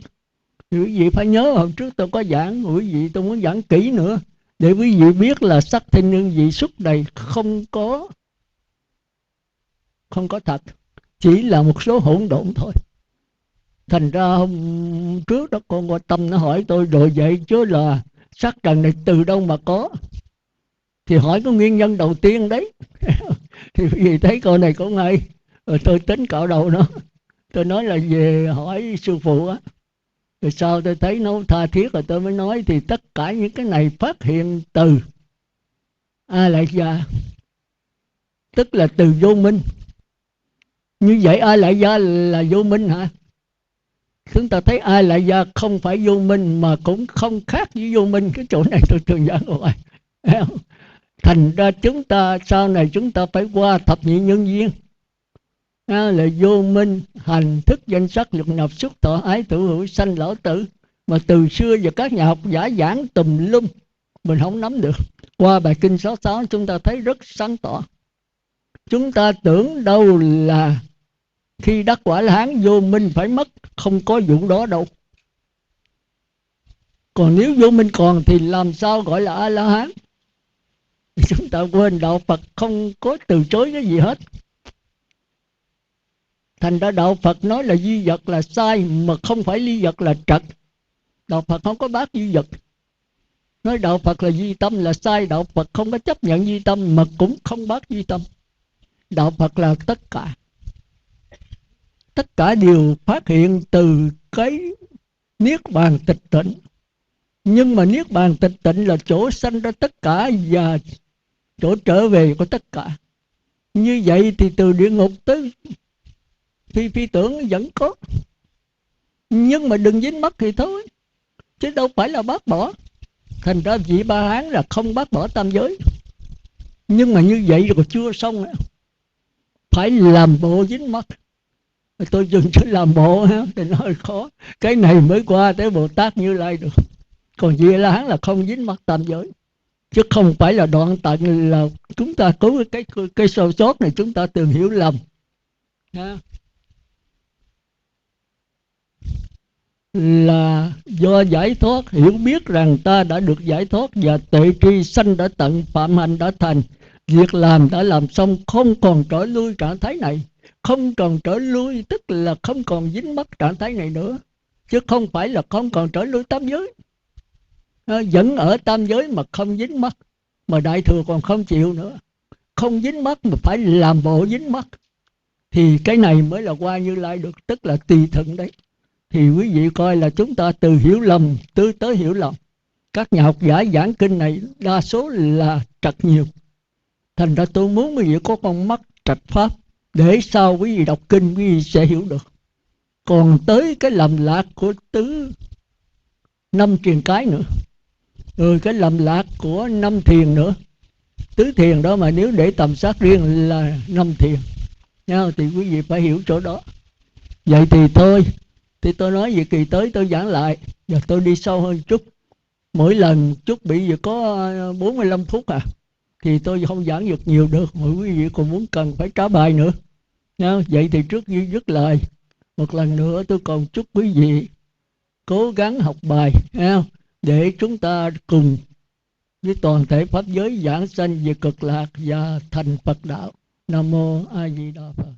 Thì quý vị phải nhớ hôm trước tôi có giảng, quý vị tôi muốn giảng kỹ nữa. Để quý vị biết là sắc thinh hương vị xúc này không có thật. Chỉ là một số hỗn độn thôi. Thành ra hôm trước đó con Qua Tâm nó hỏi tôi rồi vậy chứ là sắc trần này từ đâu mà có. Thì hỏi có nguyên nhân đầu tiên đấy. Thì vì thấy câu này cũng hay. Rồi tôi tính cạo đầu nó. Tôi nói là về hỏi sư phụ á. Rồi sau tôi thấy nó tha thiết rồi tôi mới nói. Thì tất cả những cái này phát hiện từ A Lại Gia, tức là từ vô minh. Như vậy A Lại Gia là vô minh hả? Chúng ta thấy A Lại Gia không phải vô minh, mà cũng không khác với vô minh. Cái chỗ này tôi thường giảng rồi. Thành ra chúng ta sau này chúng ta phải qua thập nhị nhân duyên. Là vô minh, hành, thức, danh sắc, lục nạp, xúc, thọ, ái, thủ, hữu, sanh, lão, tử. Mà từ xưa giờ các nhà học giả giảng tùm lum, mình không nắm được. Qua bài kinh 66 chúng ta thấy rất sáng tỏ. Chúng ta tưởng đâu là khi đắc quả La-hán vô minh phải mất. Không có vụ đó đâu. Còn nếu vô minh còn thì làm sao gọi là A-la-hán? Chúng ta quên đạo Phật không có từ chối cái gì hết. Thành ra đạo Phật nói là duy vật là sai, mà không phải ly vật là trật. Đạo Phật không có bác duy vật. Nói đạo Phật là duy tâm là sai. Đạo Phật không có chấp nhận duy tâm, mà cũng không bác duy tâm. Đạo Phật là tất cả. Tất cả đều phát hiện từ cái niết bàn tịch tịnh. Nhưng mà niết bàn tịch tịnh là chỗ sanh ra tất cả và chỗ trở về của tất cả. Như vậy thì từ địa ngục tới phi tưởng vẫn có. Nhưng mà đừng dính mắc thì thôi, chứ đâu phải là bác bỏ. Thành ra vị Ba Hán là không bác bỏ tam giới. Nhưng mà như vậy rồi chưa xong nữa. Phải làm bộ dính mắc. Tôi dừng cho làm bộ ha, thì nó hơi khó. Cái này mới qua tới Bồ Tát Như Lai được. Còn vị La Hán là không dính mắc tam giới. Chứ không phải là đoạn tận là chúng ta có cái sâu sót này chúng ta từng hiểu lầm ha. Là do giải thoát, hiểu biết rằng ta đã được giải thoát và tuệ tri sanh đã tận, phạm hành đã thành, việc làm đã làm xong, không còn trở lui trạng thái này. Không còn trở lui tức là không còn dính mắc trạng thái này nữa, chứ không phải là không còn trở lui tam giới. Vẫn ở tam giới mà không dính mắc. Mà Đại Thừa còn không chịu nữa. Không dính mắc mà phải làm bộ dính mắc. Thì cái này mới là qua Như Lai được, tức là tùy thuận đấy. Thì quý vị coi là chúng ta từ hiểu lầm tới hiểu lầm. Các nhà học giả giảng kinh này đa số là trật nhiều. Thành ra tôi muốn quý vị có con mắt trạch pháp, để sau quý vị đọc kinh quý vị sẽ hiểu được. Còn tới cái lầm lạc của tứ năm truyền cái nữa, rồi cái lầm lạc của năm thiền nữa. Tứ thiền đó mà nếu để tầm sát riêng là năm thiền nha, thì quý vị phải hiểu chỗ đó. Vậy thì thôi, thì tôi nói về kỳ tới tôi giảng lại. Giờ tôi đi sâu hơn chút. Mỗi lần chút bị gì có 45 phút à, thì tôi không giảng được nhiều được. Mọi quý vị còn muốn cần phải trả bài nữa nha. Vậy thì trước khi dứt lời, một lần nữa tôi còn chúc quý vị cố gắng học bài nha, để chúng ta cùng với toàn thể pháp giới giảng sanh về cực lạc và thành Phật đạo. Nam mô A Di Đà Phật.